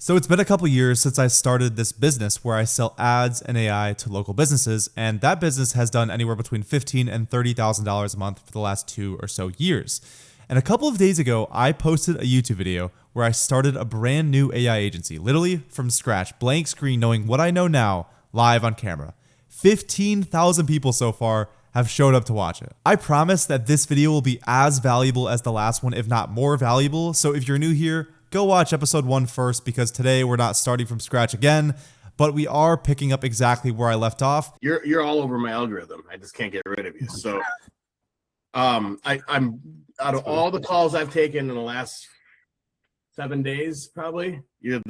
So it's been a couple years since I started this business where I sell ads and AI to local businesses, and that business has done anywhere between $15,000 and $30,000 a month for the last 2 or so years. And a couple of days ago, I posted a YouTube video where I started a brand new AI agency, literally from scratch, blank screen, knowing what I know now, live on camera. 15,000 people so far have showed up to watch it. I promise that this video will be as valuable as the last one, if not more valuable. So if you're new here, go watch episode 1 first, because today we're not starting from scratch again, but we are picking up exactly where I left off. You're all over my algorithm. I just can't get rid of you. So I'm out of all the calls I've taken in the last 7 days, probably you're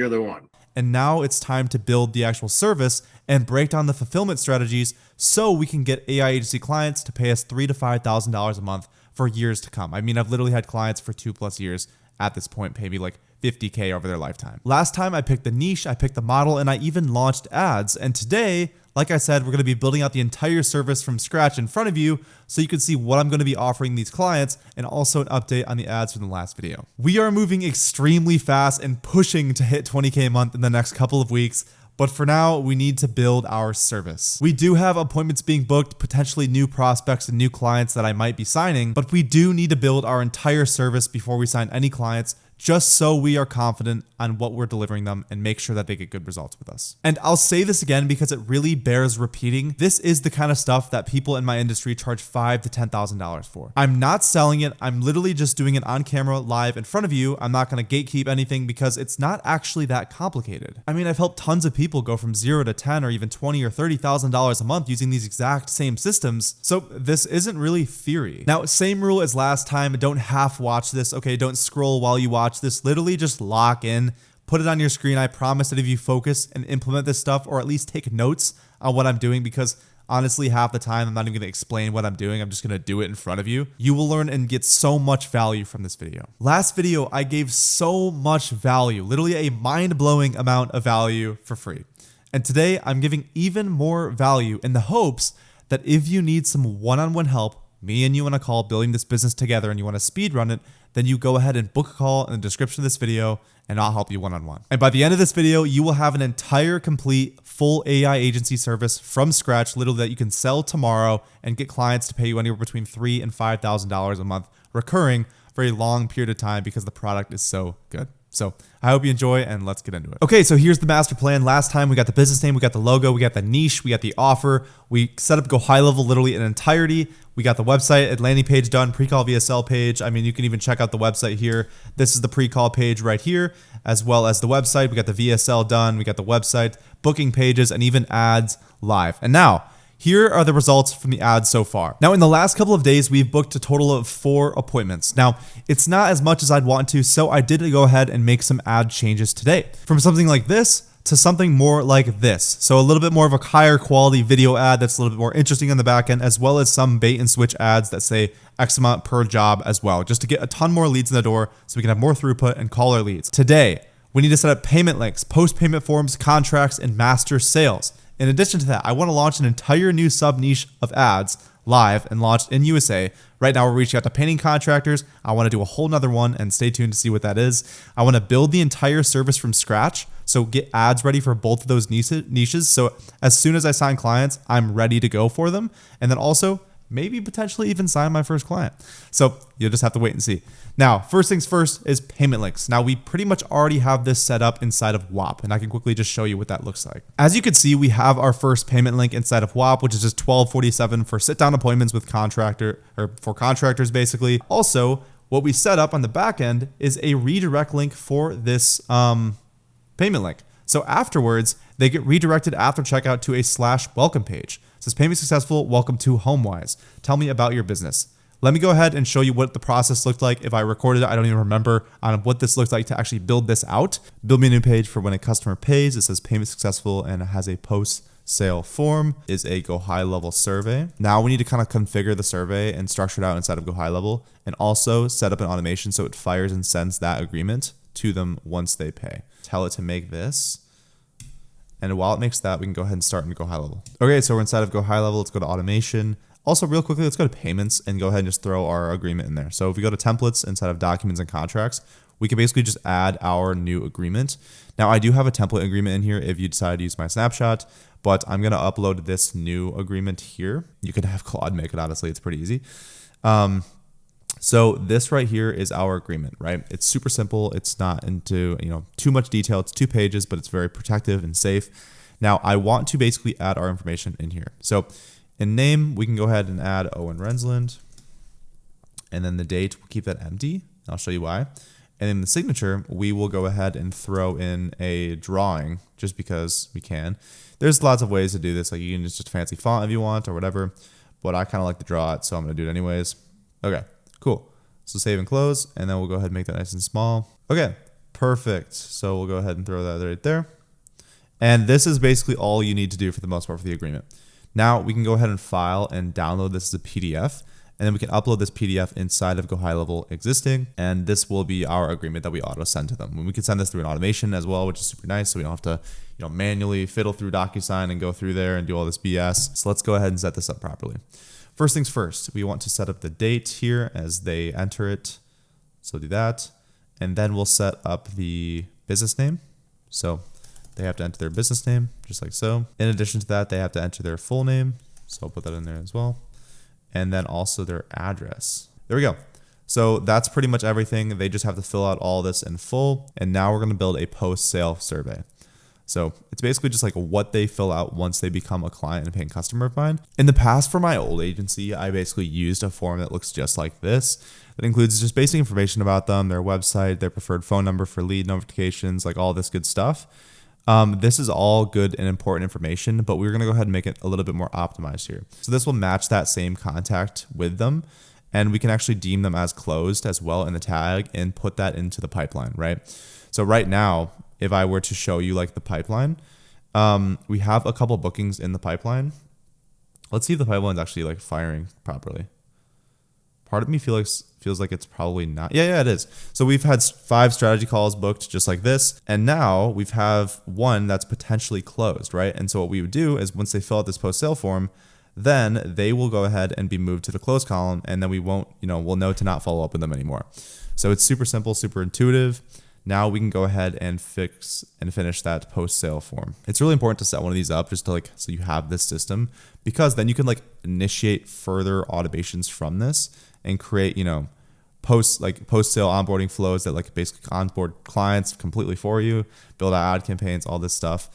the one. And now it's time to build the actual service and break down the fulfillment strategies so we can get AI agency clients to pay us $3,000 to $5,000 a month for years to come. I mean, I've literally had clients for 2+ years at this point pay me like $50K over their lifetime. Last time I picked the niche, I picked the model, and I even launched ads. And today, like I said, we're going to be building out the entire service from scratch in front of you so you can see what I'm going to be offering these clients, and also an update on the ads from the last video. We are moving extremely fast and pushing to hit 20K a month in the next couple of weeks. But for now, we need to build our service. We do have appointments being booked, potentially new prospects and new clients that I might be signing, but we do need to build our entire service before we sign any clients, just so we are confident on what we're delivering them and make sure that they get good results with us. And I'll say this again because it really bears repeating. This is the kind of stuff that people in my industry charge $5,000 to $10,000 for. I'm not selling it. I'm literally just doing it on camera live in front of you. I'm not going to gatekeep anything because it's not actually that complicated. I mean, I've helped tons of people go from 0 to 10 or even $20,000 or $30,000 a month using these exact same systems. So this isn't really theory. Now, same rule as last time. Don't half watch this. Okay, don't scroll while you watch this. Literally just lock in, put it on your screen. I promise that if you focus and implement this stuff, or at least take notes on what I'm doing, because honestly, half the time I'm not even going to explain what I'm doing. I'm just going to do it in front of you. You will learn and get so much value from this video. Last video, I gave so much value, literally a mind-blowing amount of value for free. And today I'm giving even more value in the hopes that if you need some one-on-one help, me and you on a call building this business together, and you want to speed run it, then you go ahead and book a call in the description of this video and I'll help you one-on-one. And by the end of this video, you will have an entire complete full AI agency service from scratch, literally, that you can sell tomorrow and get clients to pay you anywhere between $3,000 and $5,000 a month recurring for a long period of time because the product is so good. So I hope you enjoy, and let's get into it. Okay, so here's the master plan. Last time we got the business name, we got the logo, we got the niche, we got the offer. We set up GoHighLevel literally in entirety. We got the website, a landing page done, pre-call VSL page. I mean, you can even check out the website here. This is the pre-call page right here, as well as the website. We got the VSL done, we got the website, booking pages, and even ads live. And now, here are the results from the ads so far. Now, in the last couple of days, we've booked a total of 4 appointments. Now, it's not as much as I'd want to, so I did go ahead and make some ad changes today. From something like this to something more like this. So a little bit more of a higher quality video ad that's a little bit more interesting on the back end, as well as some bait and switch ads that say X amount per job as well, just to get a ton more leads in the door so we can have more throughput and call our leads. Today, we need to set up payment links, post-payment forms, contracts, and master sales. In addition to that, I want to launch an entire new sub niche of ads live and launched in USA. Right now, we're reaching out to painting contractors. I want to do a whole nother one, and stay tuned to see what that is. I want to build the entire service from scratch. So get ads ready for both of those niches. So as soon as I sign clients, I'm ready to go for them. And then also maybe potentially even sign my first client. So you'll just have to wait and see. Now, first things first is payment links. Now, we pretty much already have this set up inside of WAP, and I can quickly just show you what that looks like. As you can see, we have our first payment link inside of WAP, which is just $12.47 for sit-down appointments with for contractors, basically. Also, what we set up on the back end is a redirect link for this payment link. So afterwards, they get redirected after checkout to a /welcome page. It says, payment successful, welcome to HomeWise. Tell me about your business. Let me go ahead and show you what the process looked like. If I recorded it, I don't even remember on what this looks like to actually build this out. Build me a new page for when a customer pays. It says payment successful, and it has a post-sale form, is a GoHighLevel survey. Now we need to kind of configure the survey and structure it out inside of GoHighLevel, and also set up an automation so it fires and sends that agreement to them once they pay. Tell it to make this. And while it makes that, we can go ahead and start in GoHighLevel. Okay, so we're inside of GoHighLevel. Let's go to automation. Also, real quickly, let's go to payments and go ahead and just throw our agreement in there. So if we go to templates inside of documents and contracts, we can basically just add our new agreement. Now I do have a template agreement in here if you decide to use my snapshot, but I'm going to upload this new agreement here. You can have Claude make it, honestly, it's pretty easy. So this right here is our agreement, right? It's super simple. It's not into, too much detail. It's 2 pages, but it's very protective and safe. Now I want to basically add our information in here. So in name, we can go ahead and add Owen Rensland. And then the date, we'll keep that empty. I'll show you why. And in the signature, we will go ahead and throw in a drawing just because we can. There's lots of ways to do this. Like you can just fancy font if you want or whatever, but I kind of like to draw it, so I'm going to do it anyways. Okay, cool. So save and close, and then we'll go ahead and make that nice and small. Okay, perfect. So we'll go ahead and throw that right there. And this is basically all you need to do for the most part for the agreement. Now we can go ahead and file and download this as a PDF. And then we can upload this PDF inside of GoHighLevel existing, and this will be our agreement that we auto send to them. And we can send this through an automation as well, which is super nice, so we don't have to, manually fiddle through DocuSign and go through there and do all this BS. So let's go ahead and set this up properly. First things first, we want to set up the date here as they enter it. So do that, and then we'll set up the business name. So they have to enter their business name, just like so. In addition to that, they have to enter their full name. So I'll put that in there as well. And then also their address. There we go. So that's pretty much everything. They just have to fill out all this in full. And now we're going to build a post-sale survey. So it's basically just like what they fill out once they become a client and paying customer of mine. In the past, for my old agency, I basically used a form that looks just like this. That includes just basic information about them, their website, their preferred phone number for lead notifications, like all this good stuff. This is all good and important information, but we're going to go ahead and make it a little bit more optimized here. So this will match that same contact with them, and we can actually deem them as closed as well in the tag and put that into the pipeline, right? So right now, if I were to show you like the pipeline, we have a couple bookings in the pipeline. Let's see if the pipeline is actually like firing properly. Part of me feels like it's probably not. Yeah, it is. So we've had 5 strategy calls booked just like this. And now we have 1 that's potentially closed, right? And so what we would do is once they fill out this post-sale form, then they will go ahead and be moved to the close column. And then we won't, we'll know to not follow up with them anymore. So it's super simple, super intuitive. Now we can go ahead and fix and finish that post-sale form. It's really important to set one of these up just to so you have this system, because then you can initiate further automations from this and create, post-sale onboarding flows that basically onboard clients completely for you, build out ad campaigns, all this stuff.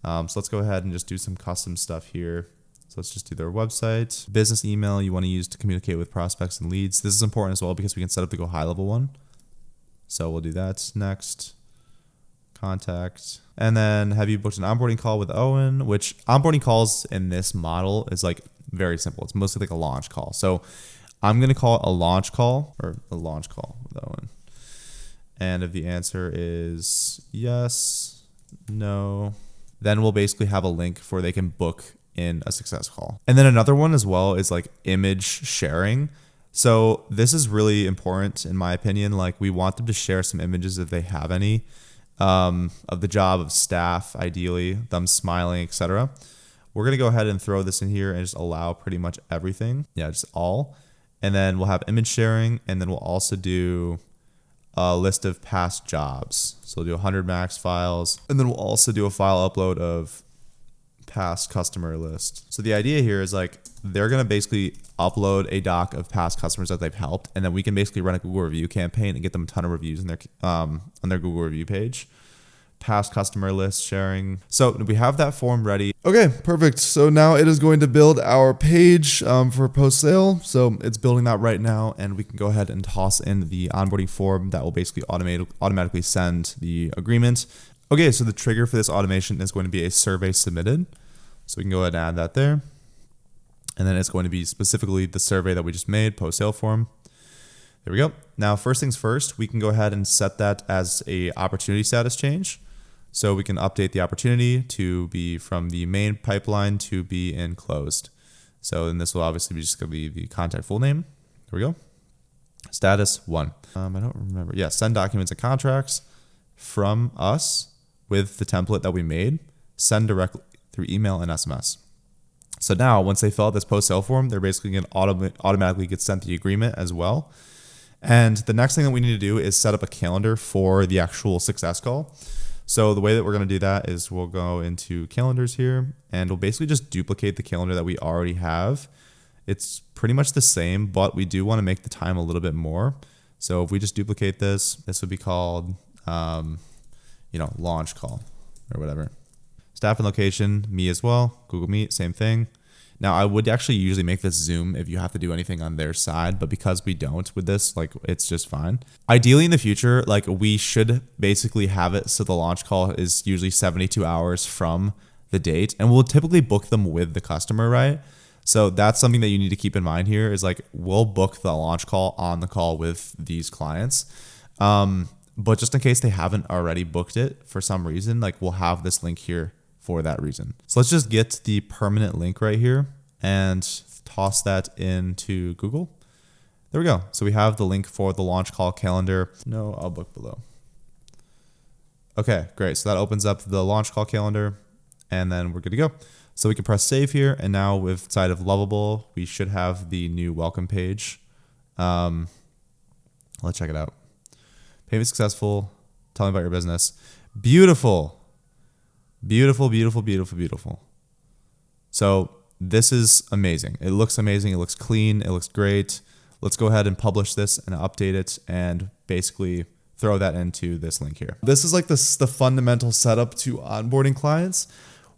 So let's go ahead and just do some custom stuff here. So let's just do their website, business email you want to use to communicate with prospects and leads. This is important as well because we can set up the GoHighLevel one. So we'll do that next. Contact. And then have you booked an onboarding call with Owen, which onboarding calls in this model is very simple. It's mostly like a launch call. So I'm going to call it a launch call with Owen. And if the answer is yes, no, then we'll basically have a link for they can book in a success call. And then another one as well is image sharing. So this is really important in my opinion. We want them to share some images if they have any of the job, of staff, ideally, them smiling, etc. We're going to go ahead and throw this in here and just allow pretty much everything. Yeah, just all. And then we'll have image sharing, and then we'll also do a list of past jobs. So we'll do 100 max files, and then we'll also do a file upload of past customer list. So the idea here is they're going to basically upload a doc of past customers that they've helped, and then we can basically run a Google review campaign and get them a ton of reviews in their on their Google review page. Past customer list sharing. So we have that form ready. Okay, perfect. So now it is going to build our page for post sale. So it's building that right now, and we can go ahead and toss in the onboarding form that will basically automatically send the agreement. Okay, so the trigger for this automation is going to be a survey submitted. So we can go ahead and add that there. And then it's going to be specifically the survey that we just made, post sale form. There we go. Now, first things first, we can go ahead and set that as a opportunity status change. So we can update the opportunity to be from the main pipeline to be in closed. So then this will obviously be just going to be the contact full name. There we go. Status 1. I don't remember. Yeah, send documents and contracts from us with the template that we made. Send directly through email and SMS. So now once they fill out this post-sale form, they're basically going to automatically get sent the agreement as well. And the next thing that we need to do is set up a calendar for the actual success call. So the way that we're going to do that is we'll go into calendars here, and we'll basically just duplicate the calendar that we already have. It's pretty much the same, but we do want to make the time a little bit more. So if we just duplicate this, this would be called, launch call or whatever. Staff and location, me as well. Google Meet, same thing. Now I would actually usually make this Zoom if you have to do anything on their side, but because we don't with this, like it's just fine. Ideally in the future, like we should basically have it so the launch call is usually 72 hours from the date, and we'll typically book them with the customer, right? So that's something that you need to keep in mind here is like we'll book the launch call on the call with these clients. But just in case they haven't already booked it for some reason, like we'll have this link here for that reason. So let's just get the permanent link right here and toss that into Google. There we go. So we have the link for the launch call calendar. No, I'll book below. Okay, great. So that opens up the launch call calendar, and then we're good to go. So we can press save here, and now with side of Lovable, we should have the new welcome page. Let's check it out. Payment successful. Tell me about your business. Beautiful. Beautiful, beautiful, beautiful, beautiful. So this is amazing. It looks amazing. It looks clean. It looks great. Let's go ahead and publish this and update it and basically throw that into this link here. This is like the fundamental setup to onboarding clients.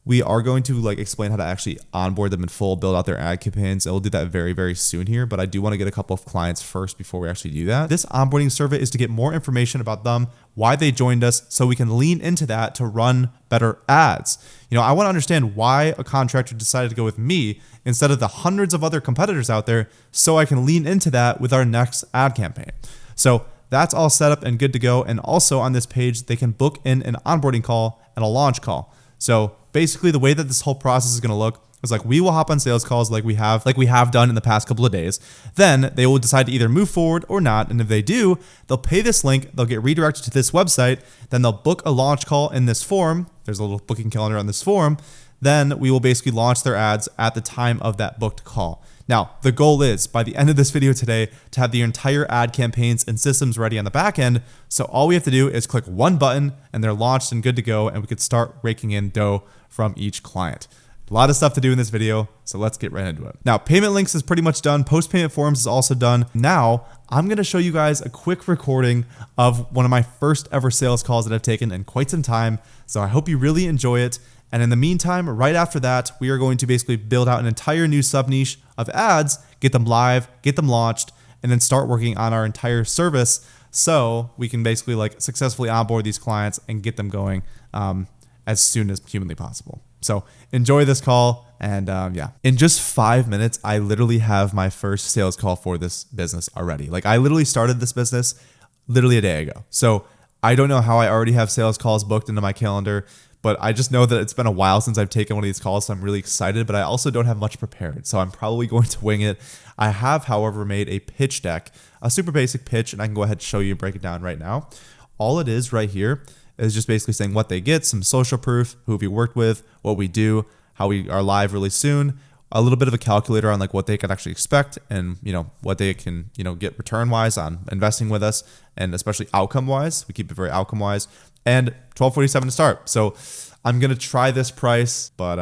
We are going to like explain how to actually onboard them in full, build out their ad campaigns. And we'll do that very, very soon here, but I do want to get a couple of clients first before we actually do that. This onboarding survey is to get more information about them, why they joined us, so we can lean into that to run better ads. I want to understand why a contractor decided to go with me instead of the hundreds of other competitors out there, so I can lean into that with our next ad campaign. So that's all set up and good to go. And also on this page, they can book in an onboarding call and a launch call. So basically the way that this whole process is going to look is like we will hop on sales calls like we have done in the past couple of days. Then they will decide to either move forward or not. And if they do, they'll pay this link. They'll get redirected to this website. Then they'll book a launch call in this form. There's a little booking calendar on this form. Then we will basically launch their ads at the time of that booked call. Now, the goal is by the end of this video today to have the entire ad campaigns and systems ready on the back end. So all we have to do is click one button and they're launched and good to go. And we could start raking in dough from each client. A lot of stuff to do in this video, so let's get right into it. Now, payment links is pretty much done. Post-payment forms is also done. Now, I'm gonna show you guys a quick recording of one of my first ever sales calls that I've taken in quite some time. So I hope you really enjoy it. And in the meantime, right after that, we are going to basically build out an entire new sub niche of ads, get them live, get them launched, and then start working on our entire service so we can basically like successfully onboard these clients and get them going as soon as humanly possible. So enjoy this call. And yeah, in just 5 minutes, I literally have my first sales call for this business already. Like I literally started this business literally a day ago. So I don't know how I already have sales calls booked into my calendar, but I just know that it's been a while since I've taken one of these calls. So I'm really excited, but I also don't have much prepared. So I'm probably going to wing it. I have, however, made a pitch deck, a super basic pitch, and I can go ahead and show you and break it down right now. All it is right here is just basically saying what they get, some social proof, who we worked with, what we do, how we are live really soon, a little bit of a calculator on like what they can actually expect and what they can get return wise on investing with us, and especially outcome wise. We keep it very outcome wise, and $12.47 to start. So I'm gonna try this price, but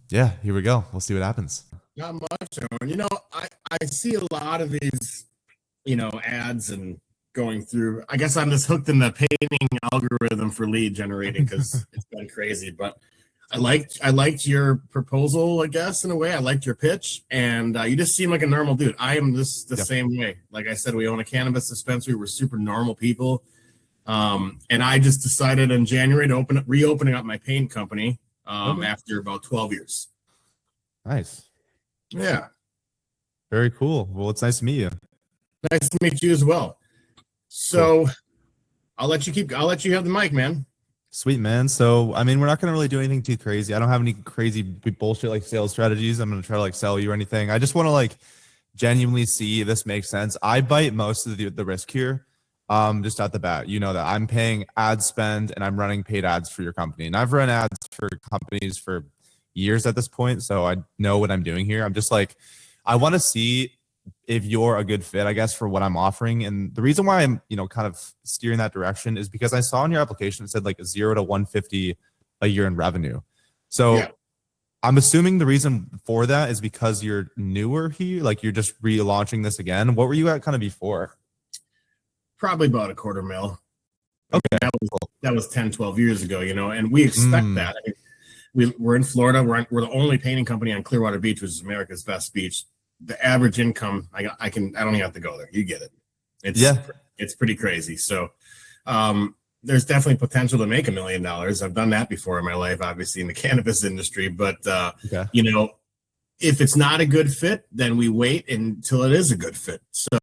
yeah, here we go. We'll see what happens. Not much, Owen. I see a lot of these, ads and going through. I guess I'm just hooked in the paying algorithm for lead generating because it's been crazy. But I liked your proposal, I guess, in a way. I liked your pitch, and you just seem like a normal dude. I am the same way. Like I said, we own a cannabis dispensary. We're super normal people. And I just decided in January to reopening up my paint company after about 12 years. Nice. Yeah. Very cool. Well, it's nice to meet you. Nice to meet you as well. So cool. I'll let you have the mic, man. Sweet, man. So, I mean, we're not going to really do anything too crazy. I don't have any crazy bullshit like sales strategies. I'm going to try to like sell you or anything. I just want to like genuinely see if this makes sense. I bite most of the risk here. Just at the bat, that I'm paying ad spend and I'm running paid ads for your company. And I've run ads for companies for years at this point. So I know what I'm doing here. I'm just like, I want to see if you're a good fit, I guess, for what I'm offering. And the reason why I'm, kind of steering that direction is because I saw in your application it said like 0 to 150 a year in revenue. So Yeah. I'm assuming the reason for that is because you're newer here, like you're just relaunching this again. What were you at kind of before? Probably about a quarter mil. Okay. That was 10, 12 years ago, and we expect that. I mean, we're in Florida. We're the only painting company on Clearwater Beach, which is America's best beach. The average income, I don't even have to go there. You get it. It's pretty crazy. So there's definitely potential to make $1 million. I've done that before in my life, obviously in the cannabis industry. But if it's not a good fit, then we wait until it is a good fit. So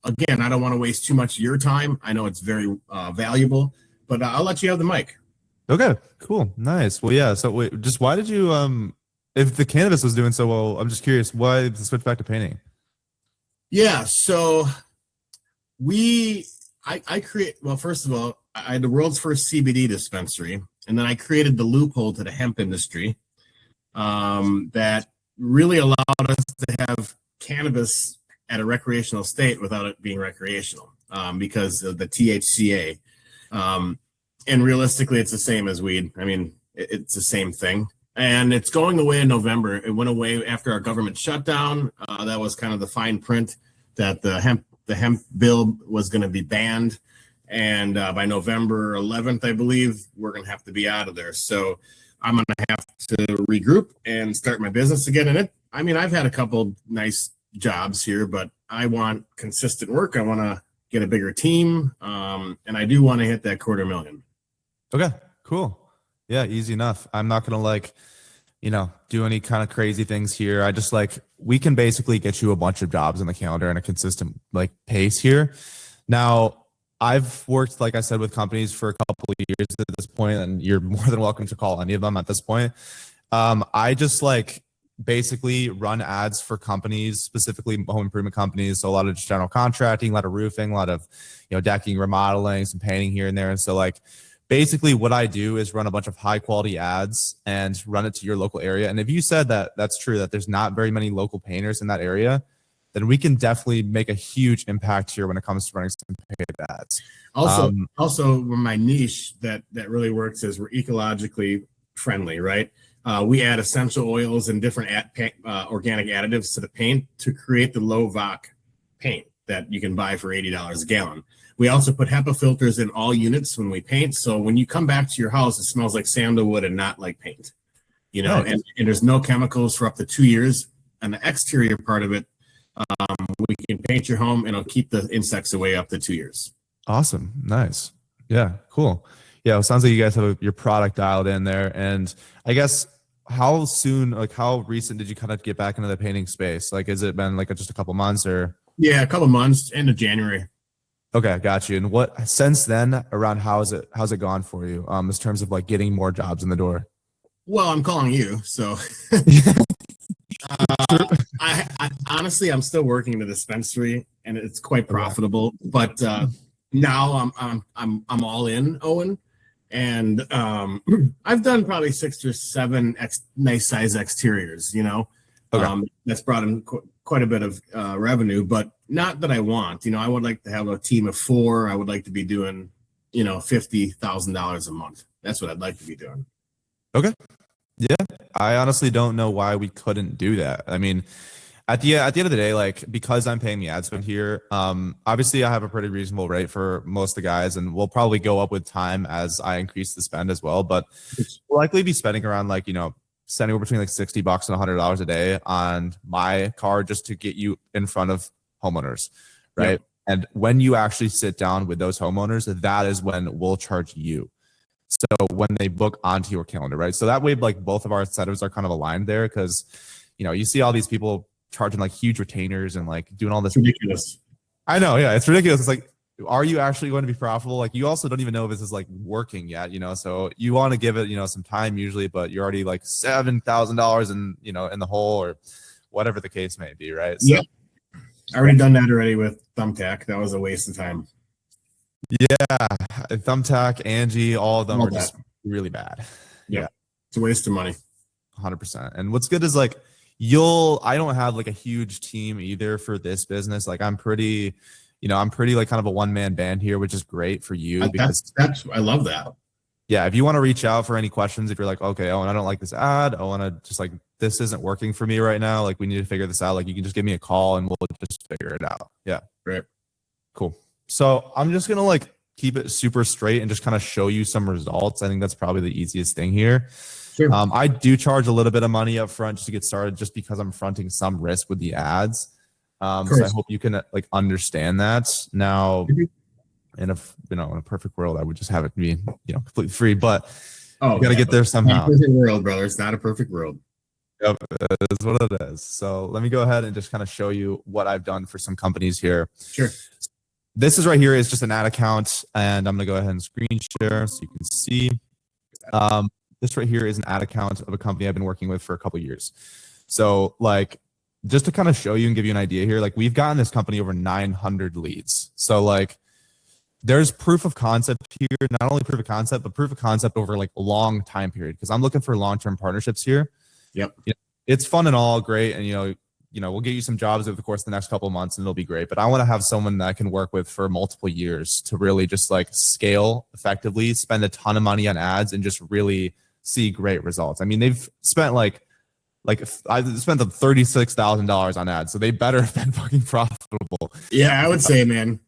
again, I don't want to waste too much of your time. I know it's very valuable, but I'll let you have the mic. Okay, cool. Nice. Well, yeah. So wait, just why did you, if the cannabis was doing so well, I'm just curious, why the switch back to painting? Yeah. So I create, well, first of all, I had the world's first CBD dispensary, and then I created the loophole to the hemp industry that really allowed us to have cannabis at a recreational state without it being recreational because of the THCA. And realistically, it's the same as weed. I mean, it's the same thing. And it's going away in November. It went away after our government shutdown. That was kind of the fine print that the hemp bill was going to be banned. And by November 11th, I believe, we're going to have to be out of there. So I'm going to have to regroup and start my business again. And I've had a couple nice jobs here, but I want consistent work. I want to get a bigger team. And I do want to hit that $250,000. Okay, cool. Yeah, easy enough. I'm not going to do any kind of crazy things here. I just we can basically get you a bunch of jobs in the calendar in a consistent pace here. Now, I've worked, like I said, with companies for a couple of years at this point, and you're more than welcome to call any of them at this point. I just basically run ads for companies, specifically home improvement companies. So a lot of just general contracting, a lot of roofing, a lot of, decking, remodeling, some painting here and there. And so basically what I do is run a bunch of high quality ads and run it to your local area. And if you said that that's true, that there's not very many local painters in that area, then we can definitely make a huge impact here when it comes to running some paid ads. Also my niche that really works is we're ecologically friendly, right? We add essential oils and different organic additives to the paint to create the low VOC paint that you can buy for $80 a gallon. We also put HEPA filters in all units when we paint. So when you come back to your house, it smells like sandalwood and not like paint, Nice. And there's no chemicals for up to 2 years. And the exterior part of it, we can paint your home and it'll keep the insects away up to 2 years. Awesome. Nice. Yeah, cool. Yeah, it sounds like you guys have your product dialed in there. And I guess how soon, how recent did you kind of get back into the painting space? Has it been just a couple months or? Yeah, a couple months, end of January. Okay, got you. And what since then around how's it gone for you in terms of getting more jobs in the door? Well, I'm calling you, so I honestly I'm still working in the dispensary and it's quite profitable, but now I'm all in, Owen, and I've done probably 6 or 7 nice size exteriors, that's brought in quite a bit of revenue, but not that I want. I would like to have a team of 4. I would like to be doing, $50,000 a month. That's what I'd like to be doing. Okay. Yeah, I honestly don't know why we couldn't do that. I mean, at the end of the day, because I'm paying the ad spend here, obviously I have a pretty reasonable rate for most of the guys, and we'll probably go up with time as I increase the spend as well. But we'll likely be spending around spending between $60 and $100 a day on my car just to get you in front of homeowners, right? Yep. And when you actually sit down with those homeowners, that is when we'll charge you. So when they book onto your calendar, right? So that way, both of our incentives are kind of aligned there, because you see all these people charging huge retainers and doing all this. It's ridiculous. I know, yeah, it's ridiculous. It's are you actually going to be profitable? You also don't even know if this is working yet, so you want to give it, some time usually, but you're already $7,000 in the hole or whatever the case may be, right? So, yeah, I already done that already with Thumbtack. That was a waste of time. Yeah, Thumbtack, Angie, all of them are just really bad. Yeah, it's a waste of money. 100%. And what's good is I don't have like a huge team either for this business. Like I'm pretty like kind of a one-man band here, which is great for you because That's I love that. yeah, if you want to reach out for any questions, if you're like, okay, Owen, I don't like this ad, I want to just like, this isn't working for me right now. Like we need to figure this out. Like you can just give me a call and we'll just figure it out. Yeah. Great. Cool. So I'm just going to like keep it super straight and just kind of show you some results. I think that's probably the easiest thing here. Sure. I do charge a little bit of money up front just to get started, just because I'm fronting some risk with the ads. So I hope you can like understand that. Now, in a perfect world, I would just have it be completely free, but you got to get there somehow. Not a perfect world, brother. It's not a perfect world. Yep, it is what it is. So let me go ahead and just kind of show you what I've done for some companies here. Sure. This is right here is just an ad account, and I'm gonna go ahead and screen share so you can see. This right here is an ad account of a company I've been working with for a couple of years. So like, just to kind of show you and give you an idea here, like we've gotten this company over 900 leads. So like, there's proof of concept here, not only proof of concept, but proof of concept over like a long time period. Because I'm looking for long-term partnerships here. Yep. It's fun and all great, and we'll get you some jobs over the course of the next couple of months, and it'll be great. But I want to have someone that I can work with for multiple years to really just like scale effectively, spend a ton of money on ads, and just really see great results. I mean, they've spent I spent them $36,000 on ads, so they better have been fucking profitable. Yeah, I would say, man.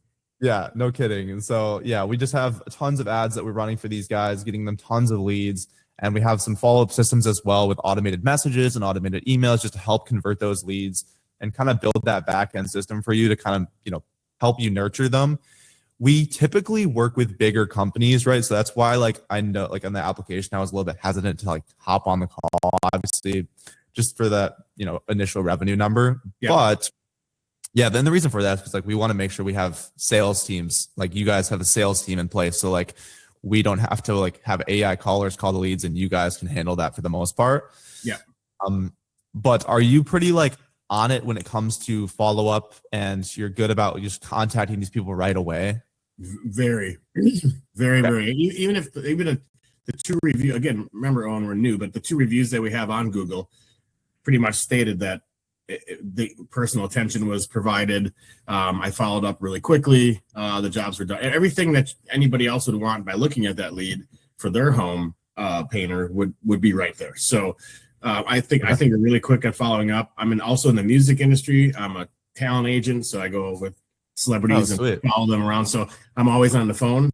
Yeah, no kidding. And so, yeah, we just have tons of ads that we're running for these guys, getting them tons of leads. And we have some follow-up systems as well with automated messages and automated emails just to help convert those leads and kind of build that back-end system for you to kind of, help you nurture them. We typically work with bigger companies, right? So that's why, like, I know, like, on the application, I was a little bit hesitant to, like, hop on the call, obviously, just for that, initial revenue number. Yeah. But, yeah, then the reason for that is because, like, we want to make sure we have sales teams. Like, you guys have a sales team in place. So, like, we don't have to, like, have AI callers call the leads, and you guys can handle that for the most part. Yeah. But are you pretty, like, on it when it comes to follow up, and you're good about just contacting these people right away? Very, very, very. Even if the two review, again, remember, Owen, we're new, but the two reviews that we have on Google pretty much stated that the personal attention was provided. I followed up really quickly. The jobs were done. Everything that anybody else would want by looking at that lead for their home painter would be right there. So I think we're really quick at following up. I'm also in the music industry. I'm a talent agent, so I go with celebrities and follow them around. So I'm always on the phone.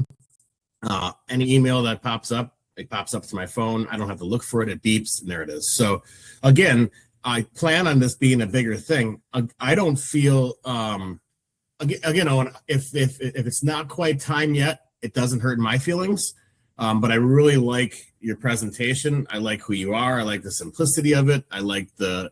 Any email that pops up, it pops up to my phone. I don't have to look for it. It beeps, and there it is. So again, I plan on this being a bigger thing. I don't feel again, Owen, if it's not quite time yet, it doesn't hurt my feelings. But I really like your presentation. I like who you are. I like the simplicity of it. I like the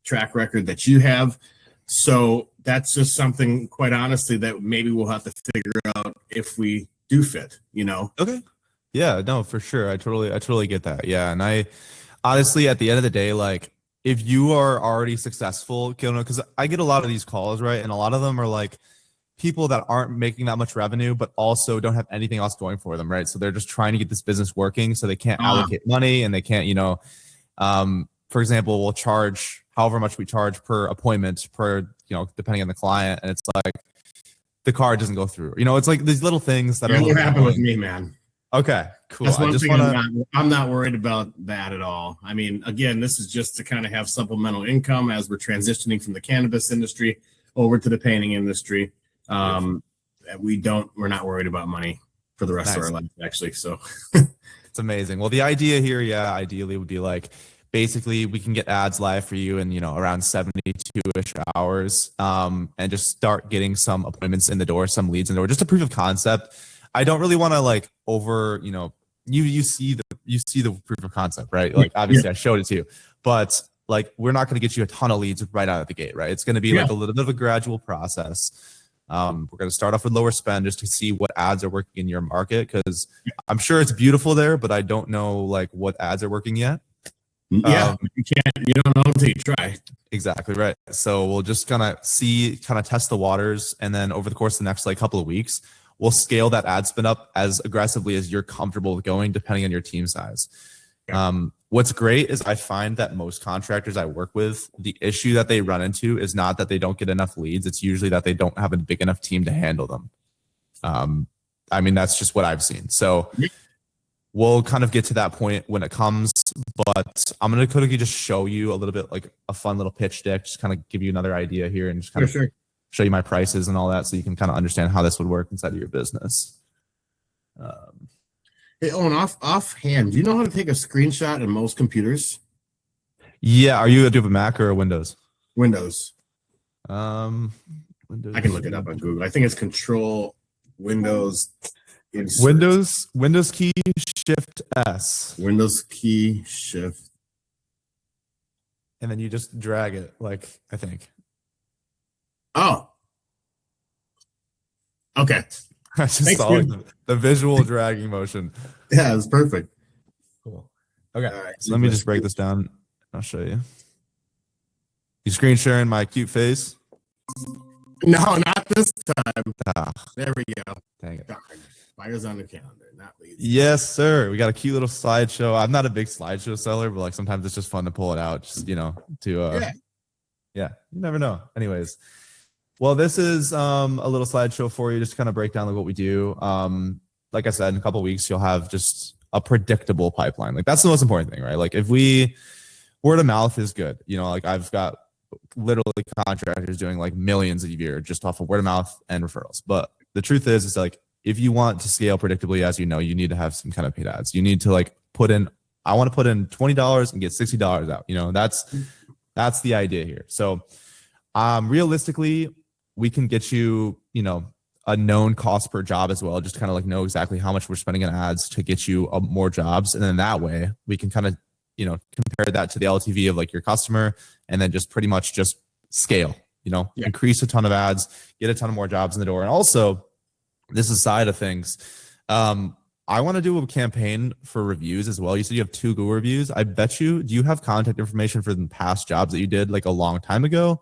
track record that you have. So that's just something, quite honestly, that maybe we'll have to figure out if we do fit, Okay. Yeah, no, for sure. I totally get that. Yeah. And I honestly, at the end of the day, like, if you are already successful, because I get a lot of these calls, right? And a lot of them are like people that aren't making that much revenue, but also don't have anything else going for them, right? So they're just trying to get this business working, so they can't allocate money, and they can't, for example, we'll charge however much we charge per appointment, depending on the client, and it's like the card doesn't go through. It's like these little things that are. What happened with me, man? Okay, cool. That's one thing I'm not worried about that at all. I mean, again, this is just to kind of have supplemental income as we're transitioning from the cannabis industry over to the painting industry. We're not worried about money for the rest of our life, actually. So it's amazing. Well, the idea here, ideally would be like, basically we can get ads live for you in, around 72-ish hours, and just start getting some appointments in the door, some leads in the door, just a proof of concept. I don't really want to like you see the proof of concept, right? Like obviously I showed it to you, but like we're not going to get you a ton of leads right out of the gate, right? It's going to be like a little bit of a gradual process. We're going to start off with lower spend just to see what ads are working in your market, because I'm sure it's beautiful there, but I don't know like what ads are working yet. You don't know until you try. Exactly right. So we'll just kind of test the waters, and then over the course of the next like couple of weeks, we'll scale that ad spend up as aggressively as you're comfortable with going, depending on your team size. What's great is I find that most contractors I work with, the issue that they run into is not that they don't get enough leads. It's usually that they don't have a big enough team to handle them. I mean, that's just what I've seen. So we'll kind of get to that point when it comes, but I'm going to quickly just show you a little bit like a fun little pitch deck, just kind of give you another idea here and just kind of show you my prices and all that so you can kind of understand how this would work inside of your business. Hey, Owen, offhand, do you know how to take a screenshot in most computers? Yeah. Do you have a Mac or a Windows? Windows. Windows. I can look it up on Google. I think it's Control Windows. Windows key Shift S. Windows key Shift. And then you just drag it, like, I think. Oh. Okay. I just saw like the visual dragging motion. Yeah, it's perfect. Cool. Okay. Right, so let me just break this down. I'll show you. You screen sharing my cute face? No, not this time. Ah, there we go. Dang it. Buyers on the calendar, not leads. Yes, sir. We got a cute little slideshow. I'm not a big slideshow seller, but like sometimes it's just fun to pull it out, just, you know, to yeah, you never know. Anyways. Well, this is a little slideshow for you, just to kind of break down like what we do. Like I said, in a couple of weeks, you'll have just a predictable pipeline. Like that's the most important thing, right? Like if word of mouth is good, you know, like I've got literally contractors doing like millions a year just off of word of mouth and referrals. But the truth is like if you want to scale predictably, as you know, you need to have some kind of paid ads. You need to like I want to put in $20 and get $60 out. You know, that's the idea here. So realistically, we can get you, you know, a known cost per job as well, just kind of like know exactly how much we're spending on ads to get you more jobs. And then that way we can kind of, you know, compare that to the LTV of like your customer and then just pretty much just scale, you know, increase a ton of ads, get a ton of more jobs in the door. And also this is side of things. I want to do a campaign for reviews as well. You said you have 2 Google reviews. I bet you, do you have contact information for the past jobs that you did like a long time ago?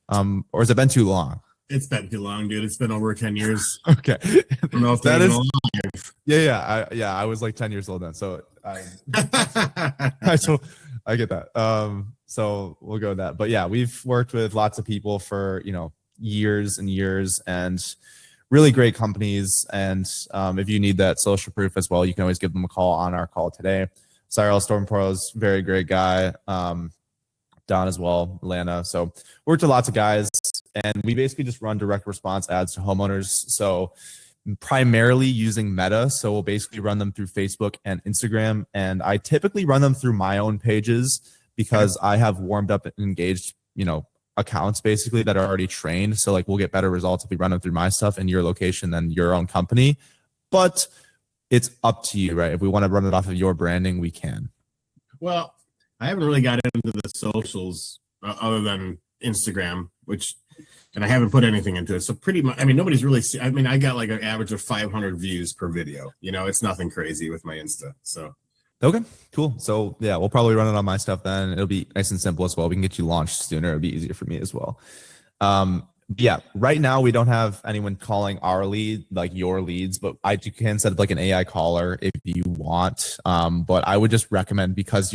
Or has it been too long? It's been too long, dude. It's been over 10 years. Okay. I don't know if that is alive. Yeah. I was like 10 years old then. So I get that. So we'll go with that. But yeah, we've worked with lots of people for, you know, years and years and really great companies. And if you need that social proof as well, you can always give them a call on our call today. Cyril Stormpro's very great guy. Don as well, Atlanta. So worked with lots of guys and we basically just run direct response ads to homeowners. So primarily using Meta. So we'll basically run them through Facebook and Instagram. And I typically run them through my own pages because I have warmed up and engaged, you know, accounts basically that are already trained. So like we'll get better results if we run them through my stuff in your location than your own company. But it's up to you, right? If we want to run it off of your branding, we can. Well, I haven't really got into the socials other than Instagram, and I haven't put anything into it. So pretty much, I mean, nobody's really I got like an average of 500 views per video. You know, it's nothing crazy with my Insta. So. Okay, cool. So yeah, we'll probably run it on my stuff then. It'll be nice and simple as well. We can get you launched sooner. It'll be easier for me as well. Yeah, right now we don't have anyone calling our lead, like your leads, but you can set up like an AI caller if you want. But I would just recommend because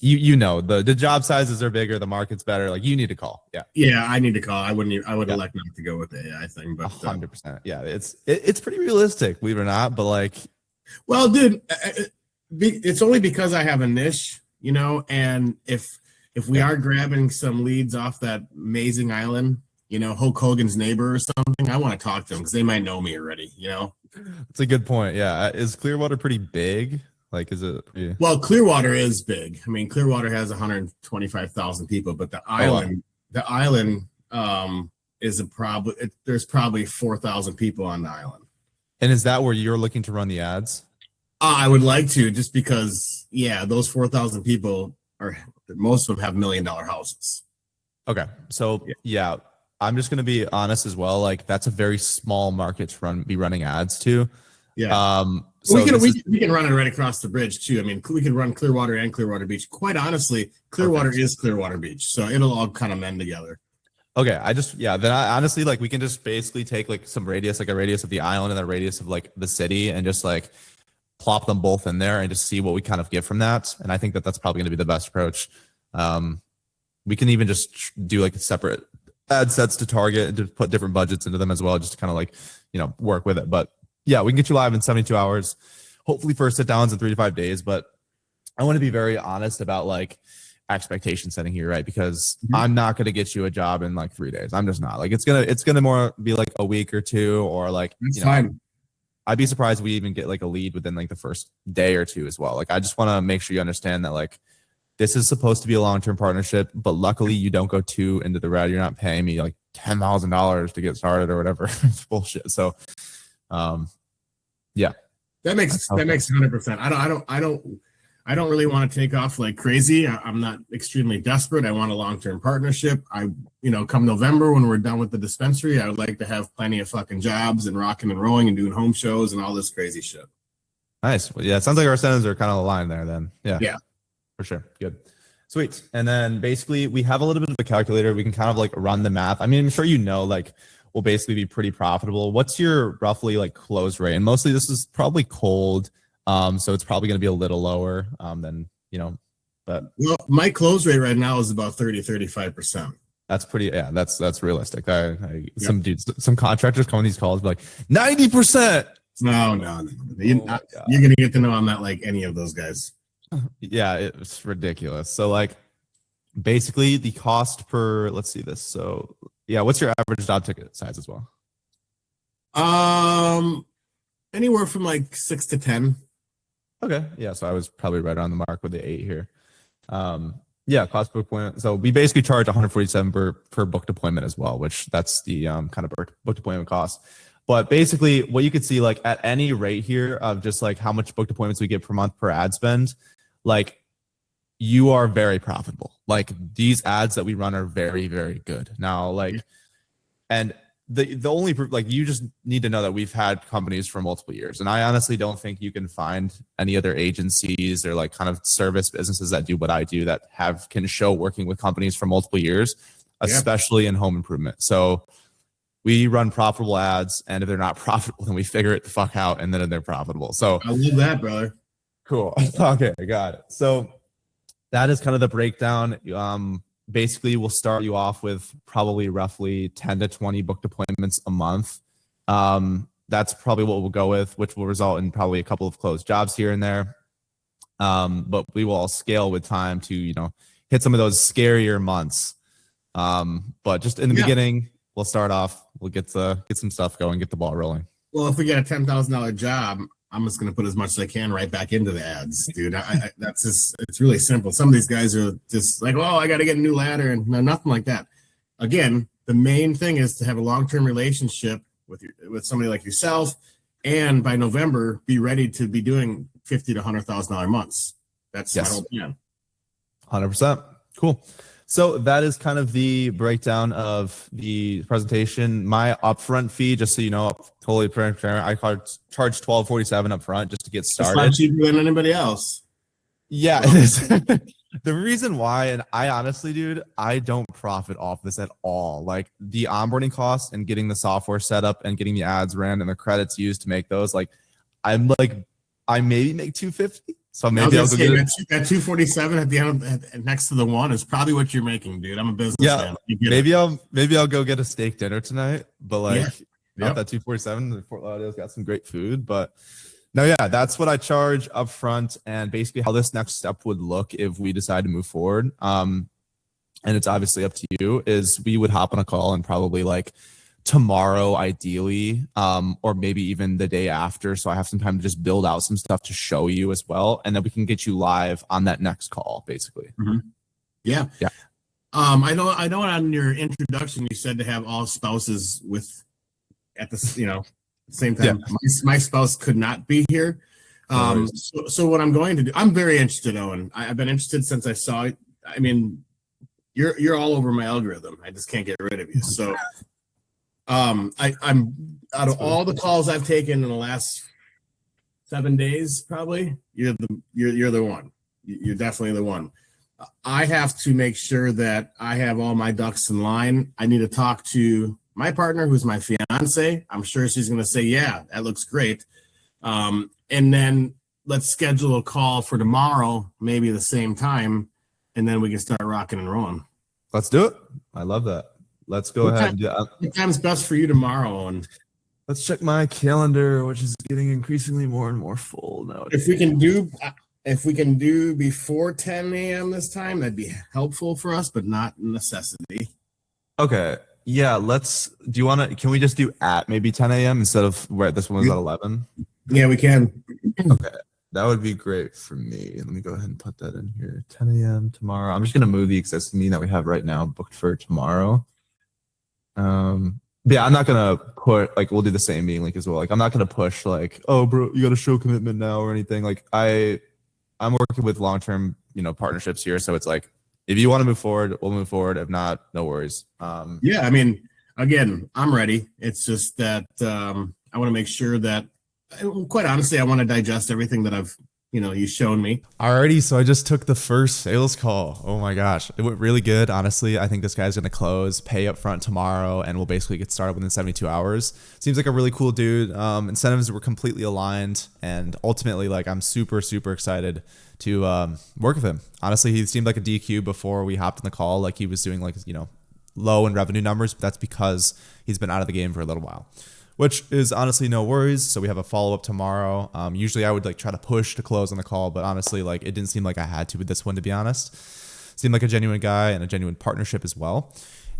you know the job sizes are bigger, the market's better. Like you need to call. Yeah, I need to call. I would elect not to go with the AI thing, but 100%. Yeah, it's pretty realistic, believe it or not. But like, well, dude, it's only because I have a niche, you know, and if we are grabbing some leads off that amazing island, you know, Hulk Hogan's neighbor or something, I want to talk to them because they might know me already, you know. That's a good point. Yeah, is Clearwater pretty big? Like, is it? Yeah. Well, Clearwater is big. I mean, Clearwater has 125,000 people, but the island, there's probably 4,000 people on the island. And is that where you're looking to run the ads? I would like to, just because, yeah, those 4,000 people most of them have $1 million houses. Okay, so yeah, I'm just gonna be honest as well. Like, that's a very small market to be running ads to. Yeah. So we can run it right across the bridge too. I mean, we can run Clearwater and Clearwater Beach. Quite honestly, Clearwater is Clearwater Beach, so it'll all kind of mend together. Okay, honestly, like, we can just basically take like some radius, like a radius of the island and a radius of like the city, and just like plop them both in there and just see what we kind of get from that. And I think that that's probably going to be the best approach. We can even just do like separate ad sets to target and to put different budgets into them as well, just to kind of like, work with it. But yeah, we can get you live in 72 hours. Hopefully first sit downs in 3 to 5 days. But I want to be very honest about like expectation setting here, right? Because I'm not going to get you a job in like 3 days. I'm just not. Like it's gonna more be like a week or two, or like fine. I'd be surprised if we even get like a lead within like the first day or two as well. Like I just want to make sure you understand that like this is supposed to be a long-term partnership, but luckily you don't go too into the red. You're not paying me like $10,000 to get started or whatever. It's bullshit. So yeah. That makes 100%. I don't really want to take off like crazy. I'm not extremely desperate. I want a long-term partnership. Come November when we're done with the dispensary, I would like to have plenty of fucking jobs and rocking and rolling and doing home shows and all this crazy shit. Nice. Well, yeah, it sounds like our incentives are kind of aligned there then. Yeah. Yeah. For sure. Good. Sweet. And then basically we have a little bit of a calculator. We can kind of like run the math. I mean, I'm sure like we'll basically be pretty profitable. What's your roughly like close rate? And mostly this is probably cold. So it's probably going to be a little lower than, but. Well, my close rate right now is about 35%. That's pretty, yeah, that's realistic. Some contractors come on these calls like 90%. No. You're going to get to know I'm not like any of those guys. Yeah, it's ridiculous. So like basically the cost per, let's see this. So yeah, what's your average job ticket size as well? Anywhere from like 6 to 10. Okay. Yeah. So I was probably right on the mark with the 8 here. Yeah. Cost per appointment. So we basically charge 147 per booked appointment as well, which that's the kind of booked appointment cost. But basically what you could see like at any rate here of just like how much booked appointments we get per month per ad spend, like you are very profitable. Like these ads that we run are very, very good. Now, like, and the only like you just need to know that we've had companies for multiple years, and I honestly don't think you can find any other agencies or like kind of service businesses that do what I do that can show working with companies for multiple years, especially in home improvement. So we run profitable ads, and if they're not profitable, then we figure it the fuck out, and then they're profitable. So I love that, brother. Cool. Okay, I got it. So that is kind of the breakdown. Basically, we'll start you off with probably roughly 10 to 20 booked appointments a month. That's probably what we'll go with, which will result in probably a couple of closed jobs here and there. But we will all scale with time to, hit some of those scarier months. But just in the beginning, we'll start off. We'll get some stuff going, get the ball rolling. Well, if we get a $10,000 job, I'm just going to put as much as I can right back into the ads, dude. That's just, it's really simple. Some of these guys are just like, oh, I got to get a new ladder, and nothing like that. Again, the main thing is to have a long-term relationship with somebody like yourself, and by November, be ready to be doing $50,000 to $100,000 months. That's my whole plan. 100%. Cool. So that is kind of the breakdown of the presentation. My upfront fee, just so you know, totally transparent, I charge $12.47 upfront just to get started. It's not cheaper than anybody else. Yeah, it is. The reason why, and I honestly, dude, I don't profit off this at all. Like the onboarding costs and getting the software set up and getting the ads ran and the credits used to make those, like I maybe make $250. So maybe I'll go get it. That 247 at the end next to the one is probably what you're making, dude. I'm a businessman. Maybe I'll go get a steak dinner tonight, but like not that 247. Fort Lauderdale's got some great food, but no, yeah, that's what I charge up front, and basically how this next step would look if we decide to move forward. And it's obviously up to you, is we would hop on a call and probably like tomorrow ideally, or maybe even the day after, so I have some time to just build out some stuff to show you as well, and then we can get you live on that next call basically. Yeah I know on your introduction you said to have all spouses with at the same time. My spouse could not be here, so what I'm going to do, I'm very interested, Owen. I've been interested since I saw it. I mean, you're all over my algorithm. I just can't get rid of you. So I'm out of all the calls I've taken in the last 7 days, probably you're the one. You're definitely the one. I have to make sure that I have all my ducks in line. I need to talk to my partner, who's my fiance. I'm sure she's going to say, yeah, that looks great. And then let's schedule a call for tomorrow, maybe the same time, and then we can start rocking and rolling. Let's do it. I love that. Let's go ahead and do that. What time's best for you tomorrow? Owen? Let's check my calendar, which is getting increasingly more and more full now. If we can do before 10 a.m. this time, that'd be helpful for us, but not a necessity. Okay. Yeah, can we just do at maybe 10 a.m. instead of where this one was at 11? Yeah, we can. Okay. That would be great for me. Let me go ahead and put that in here. 10 a.m. tomorrow. I'm just going to move the existing meeting that we have right now booked for tomorrow. Yeah, I'm not going to put, like, we'll do the same meeting link as well. Like, I'm not going to push, like, oh, bro, you got to show commitment now or anything. Like, I'm working with long-term, partnerships here. So it's like, if you want to move forward, we'll move forward. If not, no worries. Yeah, I mean, again, I'm ready. It's just that I want to make sure that, quite honestly, I want to digest everything that you've shown me. Alrighty, so I just took the first sales call. Oh my gosh, it went really good. Honestly, I think this guy's gonna close, pay up front tomorrow, and we'll basically get started within 72 hours. Seems like a really cool dude. Incentives were completely aligned, and ultimately, like, I'm super, super excited to work with him. Honestly, he seemed like a DQ before we hopped in the call. Like, he was doing, like, low in revenue numbers, but that's because he's been out of the game for a little while, which is honestly no worries. So we have a follow-up tomorrow. Usually I would try to push to close on the call, but honestly, it didn't seem like I had to with this one, to be honest. Seemed like a genuine guy and a genuine partnership as well.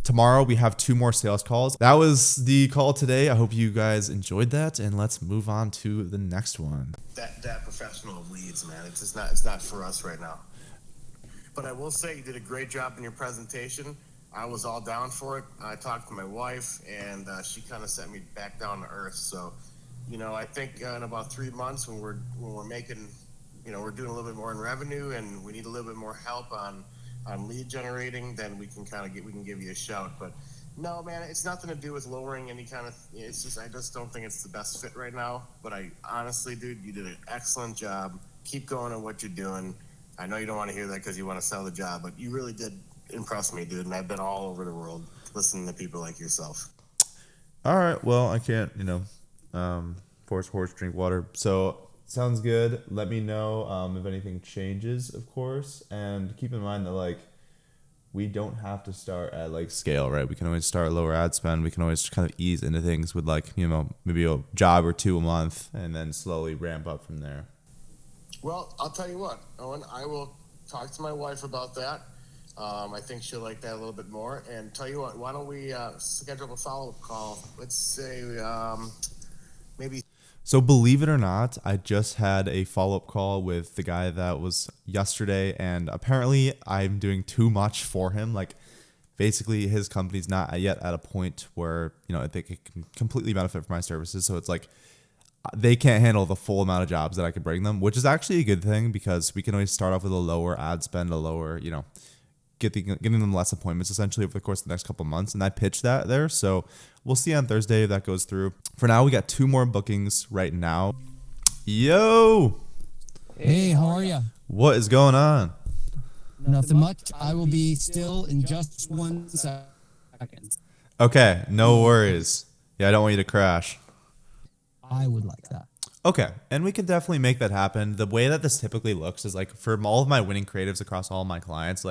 Tomorrow we have 2 more sales calls. That was the call today. I hope you guys enjoyed that, and let's move on to the next one. That professional leads, man. It's not for us right now. But I will say you did a great job in your presentation. I was all down for it. I talked to my wife, and she kind of set me back down to earth. So, I think in about 3 months, when we're making, we're doing a little bit more in revenue, and we need a little bit more help on lead generating, then we can give you a shout. But no, man, it's nothing to do with lowering any kind of. It's just I just don't think it's the best fit right now. But I honestly, dude, you did an excellent job. Keep going on what you're doing. I know you don't want to hear that because you want to sell the job, but you really did impress me, dude, and I've been all over the world listening to people like yourself. All right, well, I can't force horse drink water, so sounds good. Let me know if anything changes, of course, and keep in mind that we don't have to start at scale, right? We can always start lower ad spend. We can always kind of ease into things with maybe a job or 2 a month, and then slowly ramp up from there. Well, I'll tell you what, Owen, I will talk to my wife about that. I think she'll like that a little bit more. And tell you what, why don't we schedule a follow-up call? Let's say maybe. So believe it or not, I just had a follow-up call with the guy that was yesterday, and apparently I'm doing too much for him. Basically, his company's not yet at a point where they can completely benefit from my services. So it's they can't handle the full amount of jobs that I could bring them, which is actually a good thing because we can always start off with a lower ad spend, a lower getting them less appointments essentially over the course of the next couple of months. And I pitched that there. So we'll see on Thursday if that goes through. For now, we got 2 more bookings right now. Yo! Hey, how are you? What is going on? Nothing much. I will be still in just 1 second. Okay, no worries. Yeah, I don't want you to crash. I would like that. Okay, and we can definitely make that happen. The way that this typically looks is for all of my winning creatives across all of my clients,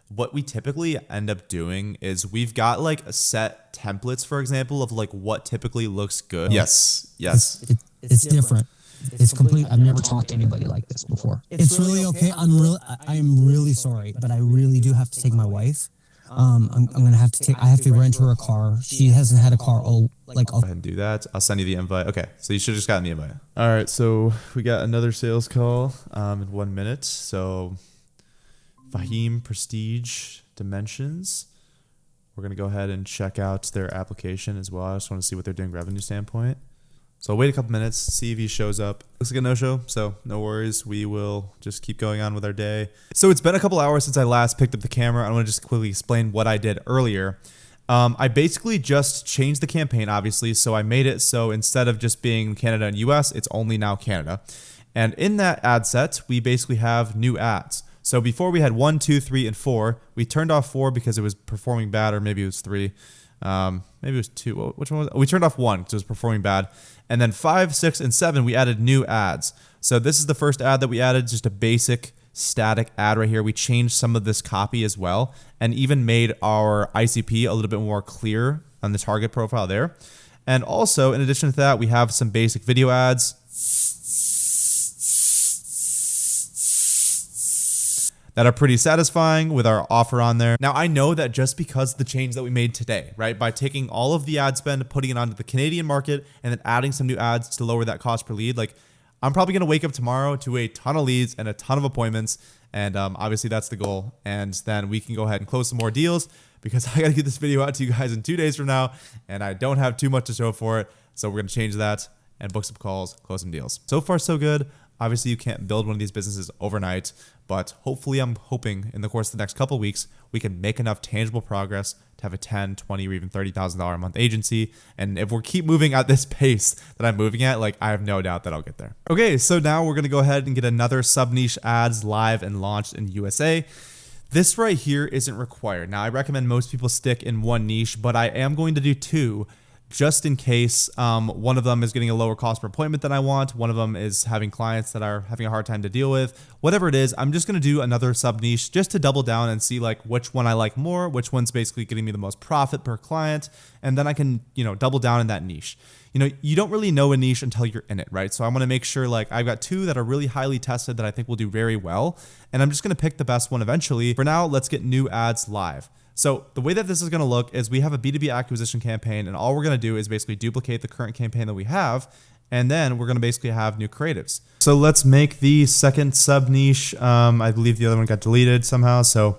what we typically end up doing is we've got a set templates, for example, of what typically looks good. Yes. It's different. It's complete. I've never talked to anybody like this before. It's really okay. I am really sorry, but I really do have to take my wife. I'm gonna have to I have to rent her a car. She hasn't had a car go ahead and do that. I'll send you the invite. Okay, so you should have just gotten the invite. All right, so we got another sales call in 1 minute. So Fahim Prestige Dimensions. We're gonna go ahead and check out their application as well. I just want to see what they're doing revenue standpoint. So I'll wait a couple minutes, see if he shows up. Looks like a no-show, so no worries. We will just keep going on with our day. So it's been a couple hours since I last picked up the camera. I want to just quickly explain what I did earlier. I basically just changed the campaign, obviously. So I made it so instead of just being Canada and US, it's only now Canada. And in that ad set, we basically have new ads. So before we had 1, 2, 3, and 4. We turned off 4 because it was performing bad, or maybe it was 3. Maybe it was 2. Which one was it? We turned off 1 because it was performing bad. And then 5, 6, and 7, we added new ads. So this is the first ad that we added, just a basic static ad right here. We changed some of this copy as well and even made our ICP a little bit more clear on the target profile there. And also, in addition to that, we have some basic video ads that are pretty satisfying with our offer on there. Now, I know that just because the change that we made today, right, by taking all of the ad spend, putting it onto the Canadian market, and then adding some new ads to lower that cost per lead, like I'm probably gonna wake up tomorrow to a ton of leads and a ton of appointments, and obviously that's the goal. And then we can go ahead and close some more deals because I gotta get this video out to you guys in 2 days from now, and I don't have too much to show for it. So we're gonna change that and book some calls, close some deals. So far, so good. Obviously, you can't build one of these businesses overnight, but hopefully I'm hoping in the course of the next couple of weeks, we can make enough tangible progress to have a $10, $20, or even $30,000 a month agency. And if we keep moving at this pace that I'm moving at, like I have no doubt that I'll get there. Okay, so now we're gonna go ahead and get another sub-niche ads live and launched in USA. This right here isn't required. Now, I recommend most people stick in one niche, but I am going to do two just in case one of them is getting a lower cost per appointment than I want. One of them is having clients that are having a hard time to deal with. Whatever it is, I'm just going to do another sub niche just to double down and see like which one I like more, which one's basically getting me the most profit per client. And then I can, double down in that niche. You don't really know a niche until you're in it, right? So I'm going to make sure like I've got two that are really highly tested that I think will do very well. And I'm just going to pick the best one eventually. For now, let's get new ads live. So the way that this is going to look is we have a B2B acquisition campaign, and all we're going to do is basically duplicate the current campaign that we have, and then we're going to basically have new creatives. So let's make the second sub niche. I believe the other one got deleted somehow. So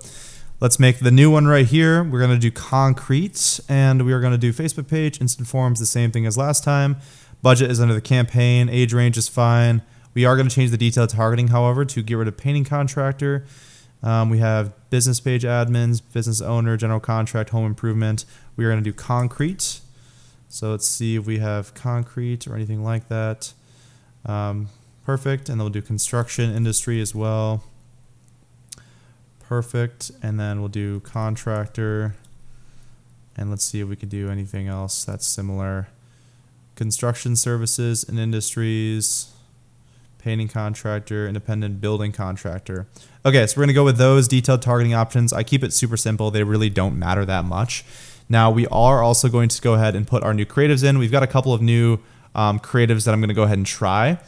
let's make the new one right here. We're going to do concrete, and we are going to do Facebook page, instant forms, the same thing as last time. Budget is under the campaign. Age range is fine. We are going to change the detailed targeting, however, to get rid of painting contractor. We have business page admins, business owner, general contract, home improvement. We are going to do concrete. So let's see if we have concrete or anything like that. Perfect. And then we'll do construction industry as well. Perfect. And then we'll do contractor. And let's see if we can do anything else that's similar. Construction services and industries. Painting contractor, independent building contractor. Okay, so we're going to go with those detailed targeting options. I keep it super simple. They really don't matter that much. Now, we are also going to go ahead and put our new creatives in. We've got a couple of new creatives that I'm going to go ahead and try.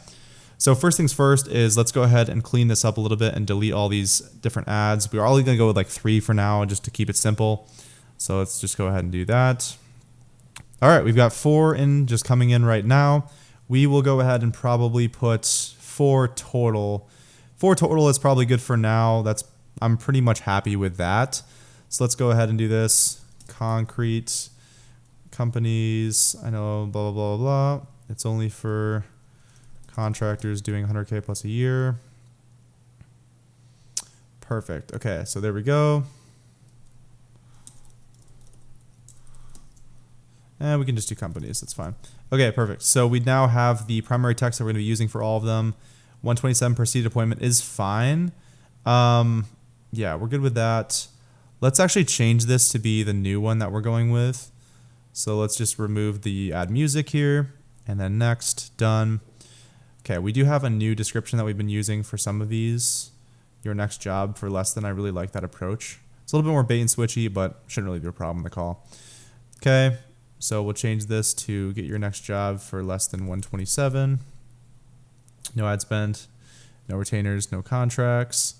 So first things first is let's go ahead and clean this up a little bit and delete all these different ads. We're only going to go with like 3 for now just to keep it simple. So let's just go ahead and do that. All right, we've got 4 in just coming in right now. We will go ahead and probably put 4 total. 4 total is probably good for now. I'm pretty much happy with that. So let's go ahead and do this. Concrete companies. I know blah, blah, blah, blah. It's only for contractors doing 100K plus a year. Perfect. Okay, so there we go. And we can just do companies. That's fine. Okay, perfect. So we now have the primary text that we're going to be using for all of them. 127 per seated appointment is fine. Yeah, we're good with that. Let's actually change this to be the new one that we're going with. So let's just remove the add music here. And then next, done. Okay, we do have a new description that we've been using for some of these. Your next job for less than. I really like that approach. It's a little bit more bait and switchy, but shouldn't really be a problem in the call. Okay. So we'll change this to get your next job for less than 127. No ad spend, no retainers, no contracts.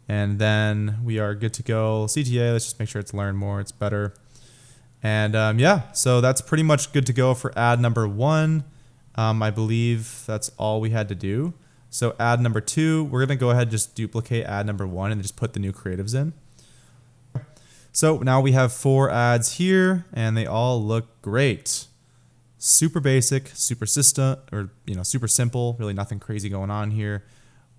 And then we are good to go. CTA, let's just make sure it's learn more. It's better. And yeah, so that's pretty much good to go for ad number 1. I believe that's all we had to do. So ad number 2, we're going to go ahead and just duplicate ad number 1 and just put the new creatives in. So now we have 4 ads here and they all look great. Super basic, super super simple, really nothing crazy going on here.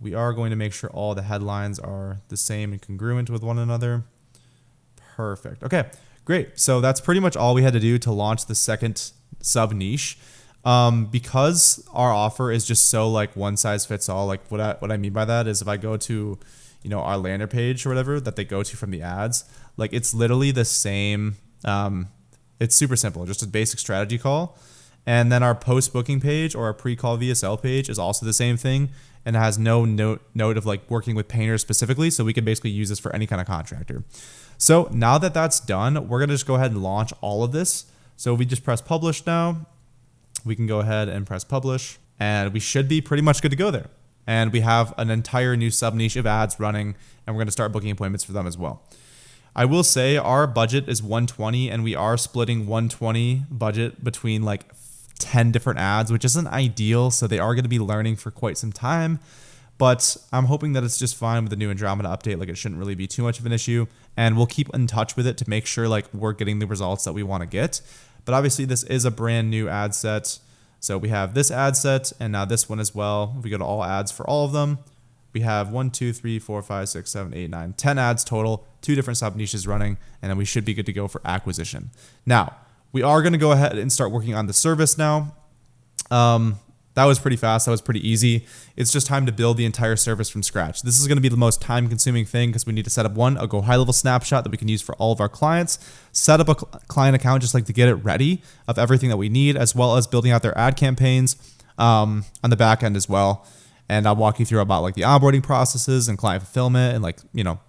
We are going to make sure all the headlines are the same and congruent with one another. Perfect. Okay, great. So that's pretty much all we had to do to launch the second sub niche. Because our offer is just so like one size fits all, like what I mean by that is if I go to, our landing page or whatever that they go to from the ads, like it's literally the same. It's super simple, just a basic strategy call. And then our post booking page or our pre-call VSL page is also the same thing, and it has no note of like working with painters specifically. So we can basically use this for any kind of contractor. So now that that's done, we're gonna just go ahead and launch all of this. So we just press publish now. We can go ahead and press publish, and we should be pretty much good to go there. And we have an entire new sub niche of ads running, and we're gonna start booking appointments for them as well. I will say our budget is 120, and we are splitting 120 budget between like 10 different ads, which isn't ideal. So they are going to be learning for quite some time, but I'm hoping that it's just fine with the new Andromeda update. Like it shouldn't really be too much of an issue, and we'll keep in touch with it to make sure like we're getting the results that we want to get. But obviously this is a brand new ad set. So we have this ad set and now this one as well. If we go to all ads for all of them, we have 1, 2, 3, 4, 5, 6, 7, 8, 9, 10 ads total, 2 different sub niches running, and then we should be good to go for acquisition. Now, we are going to go ahead and start working on the service now. That was pretty fast. That was pretty easy. It's just time to build the entire service from scratch. This is going to be the most time consuming thing because we need to set up a GoHighLevel snapshot that we can use for all of our clients, set up a client account just like to get it ready of everything that we need, as well as building out their ad campaigns on the back end as well. And I'll walk you through about like the onboarding processes and client fulfillment and like,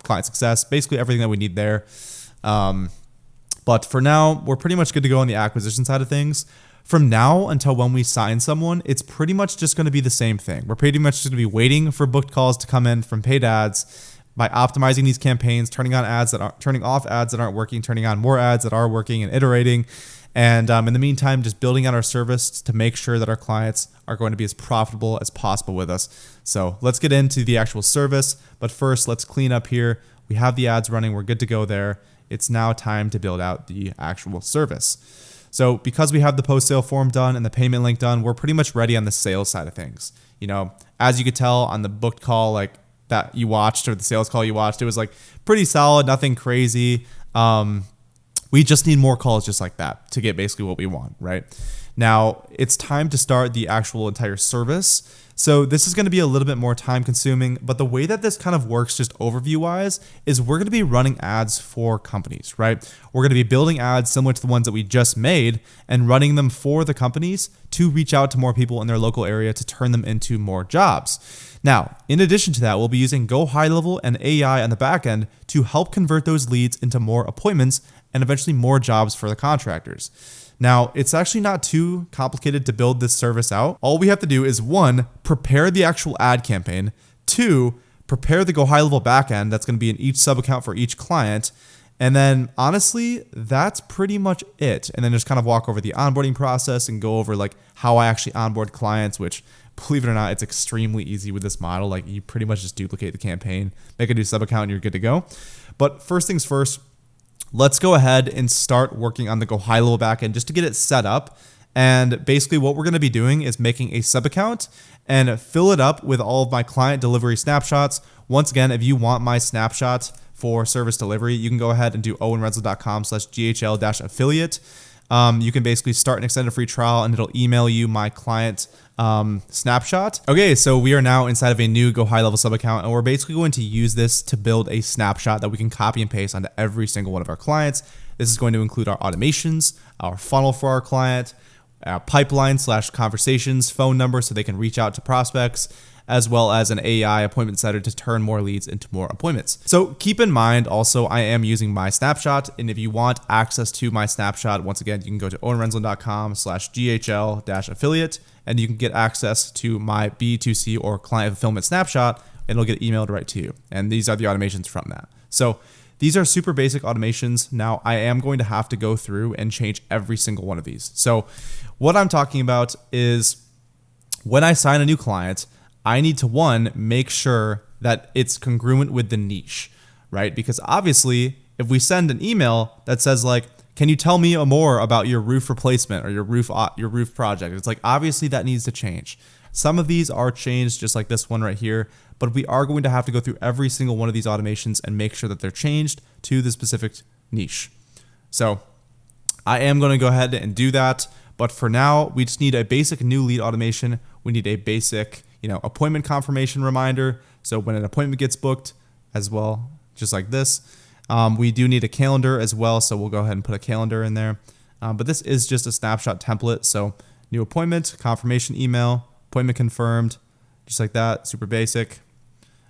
client success, basically everything that we need there. But for now, we're pretty much good to go on the acquisition side of things. From now until when we sign someone, it's pretty much just going to be the same thing. We're pretty much just going to be waiting for booked calls to come in from paid ads by optimizing these campaigns, turning off ads that aren't working, turning on more ads that are working, and iterating. And in the meantime, just building out our service to make sure that our clients are going to be as profitable as possible with us. So let's get into the actual service. But first, let's clean up here. We have the ads running. We're good to go there. It's now time to build out the actual service. So because we have the post-sale form done and the payment link done, we're pretty much ready on the sales side of things. As you could tell on the booked call like that you watched, or the sales call you watched, it was like pretty solid, nothing crazy. We just need more calls just like that to get basically what we want, right? Now, it's time to start the actual entire service. So this is going to be a little bit more time consuming, but the way that this kind of works just overview wise is we're going to be running ads for companies, right? We're going to be building ads similar to the ones that we just made and running them for the companies to reach out to more people in their local area to turn them into more jobs. Now, in addition to that, we'll be using GoHighLevel and AI on the back end to help convert those leads into more appointments and eventually more jobs for the contractors. Now, it's actually not too complicated to build this service out. All we have to do is 1, prepare the actual ad campaign, 2, prepare the GoHighLevel backend that's going to be in each sub account for each client. And then honestly, that's pretty much it. And then just kind of walk over the onboarding process and go over like how I actually onboard clients, which believe it or not, it's extremely easy with this model. Like you pretty much just duplicate the campaign, make a new sub account and you're good to go. But first things first, let's go ahead and start working on the GoHighLevel backend just to get it set up. And basically what we're going to be doing is making a sub account and fill it up with all of my client delivery snapshots. Once again, if you want my snapshot for service delivery, you can go ahead and do owenrensland.com/GHL-affiliate. You can basically start an extended free trial and it'll email you my client snapshot. Okay, so we are now inside of a new GoHighLevel sub account, and we're basically going to use this to build a snapshot that we can copy and paste onto every single one of our clients. This is going to include our automations, our funnel for our client, our pipeline/conversations, phone number so they can reach out to prospects, as well as an AI appointment setter to turn more leads into more appointments. So keep in mind also, I am using my snapshot, and if you want access to my snapshot, once again, you can go to owenrensland.com/GHL-affiliate, and you can get access to my B2C or client fulfillment snapshot, and it'll get emailed right to you. And these are the automations from that. So these are super basic automations. Now I am going to have to go through and change every single one of these. So what I'm talking about is when I sign a new client, I need to 1, make sure that it's congruent with the niche, right? Because obviously if we send an email that says like, can you tell me more about your roof replacement or your roof project? It's like, obviously that needs to change. Some of these are changed just like this one right here, but we are going to have to go through every single one of these automations and make sure that they're changed to the specific niche. So I am going to go ahead and do that. But for now, we just need a basic new lead automation. We need a basic, appointment confirmation reminder. So when an appointment gets booked as well, just like this, we do need a calendar as well. So we'll go ahead and put a calendar in there. But this is just a snapshot template. So new appointment, confirmation email, appointment confirmed, just like that, super basic.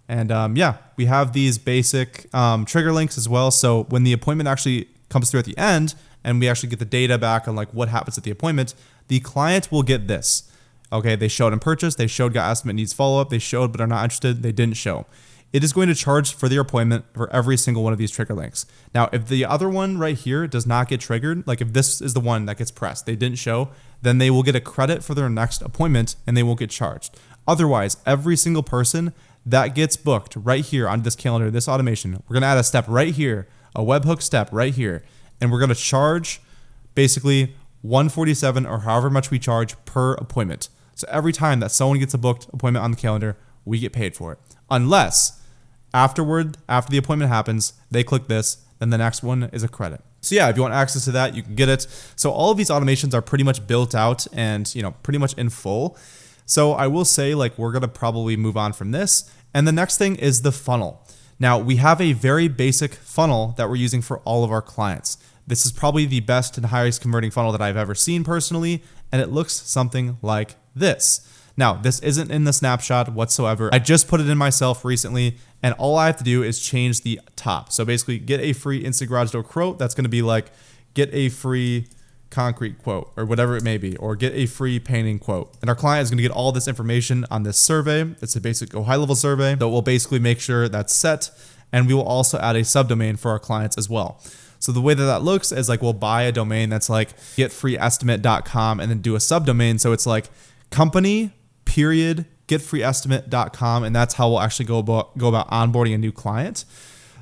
And yeah, we have these basic trigger links as well. So when the appointment actually comes through at the end and we actually get the data back on like what happens at the appointment, the client will get this. Okay, they showed and purchased, they showed got estimate needs follow-up, they showed but are not interested, they didn't show. It is going to charge for their appointment for every single one of these trigger links. Now, if the other one right here does not get triggered, like if this is the one that gets pressed, they didn't show, then they will get a credit for their next appointment and they won't get charged. Otherwise, every single person that gets booked right here on this calendar, this automation, we're going to add a step right here, a webhook step right here, and we're going to charge basically $147 or however much we charge per appointment. So every time that someone gets a booked appointment on the calendar, we get paid for it. Unless after the appointment happens, they click this, then the next one is a credit. So yeah, if you want access to that, you can get it. So all of these automations are pretty much built out and, pretty much in full. So I will say like we're going to probably move on from this. And the next thing is the funnel. Now we have a very basic funnel that we're using for all of our clients. This is probably the best and highest converting funnel that I've ever seen personally. And it looks something like this. Now, this isn't in the snapshot whatsoever. I just put it in myself recently, and all I have to do is change the top. So basically, get a free instant garage door quote. That's going to be like, get a free concrete quote, or whatever it may be, or get a free painting quote. And our client is going to get all this information on this survey. It's a basic GoHighLevel survey that will basically make sure that's set, and we will also add a subdomain for our clients as well. So the way that looks is like we'll buy a domain that's like getfreeestimate.com and then do a subdomain. So it's like company.getfreeestimate.com, and that's how we'll actually go about onboarding a new client.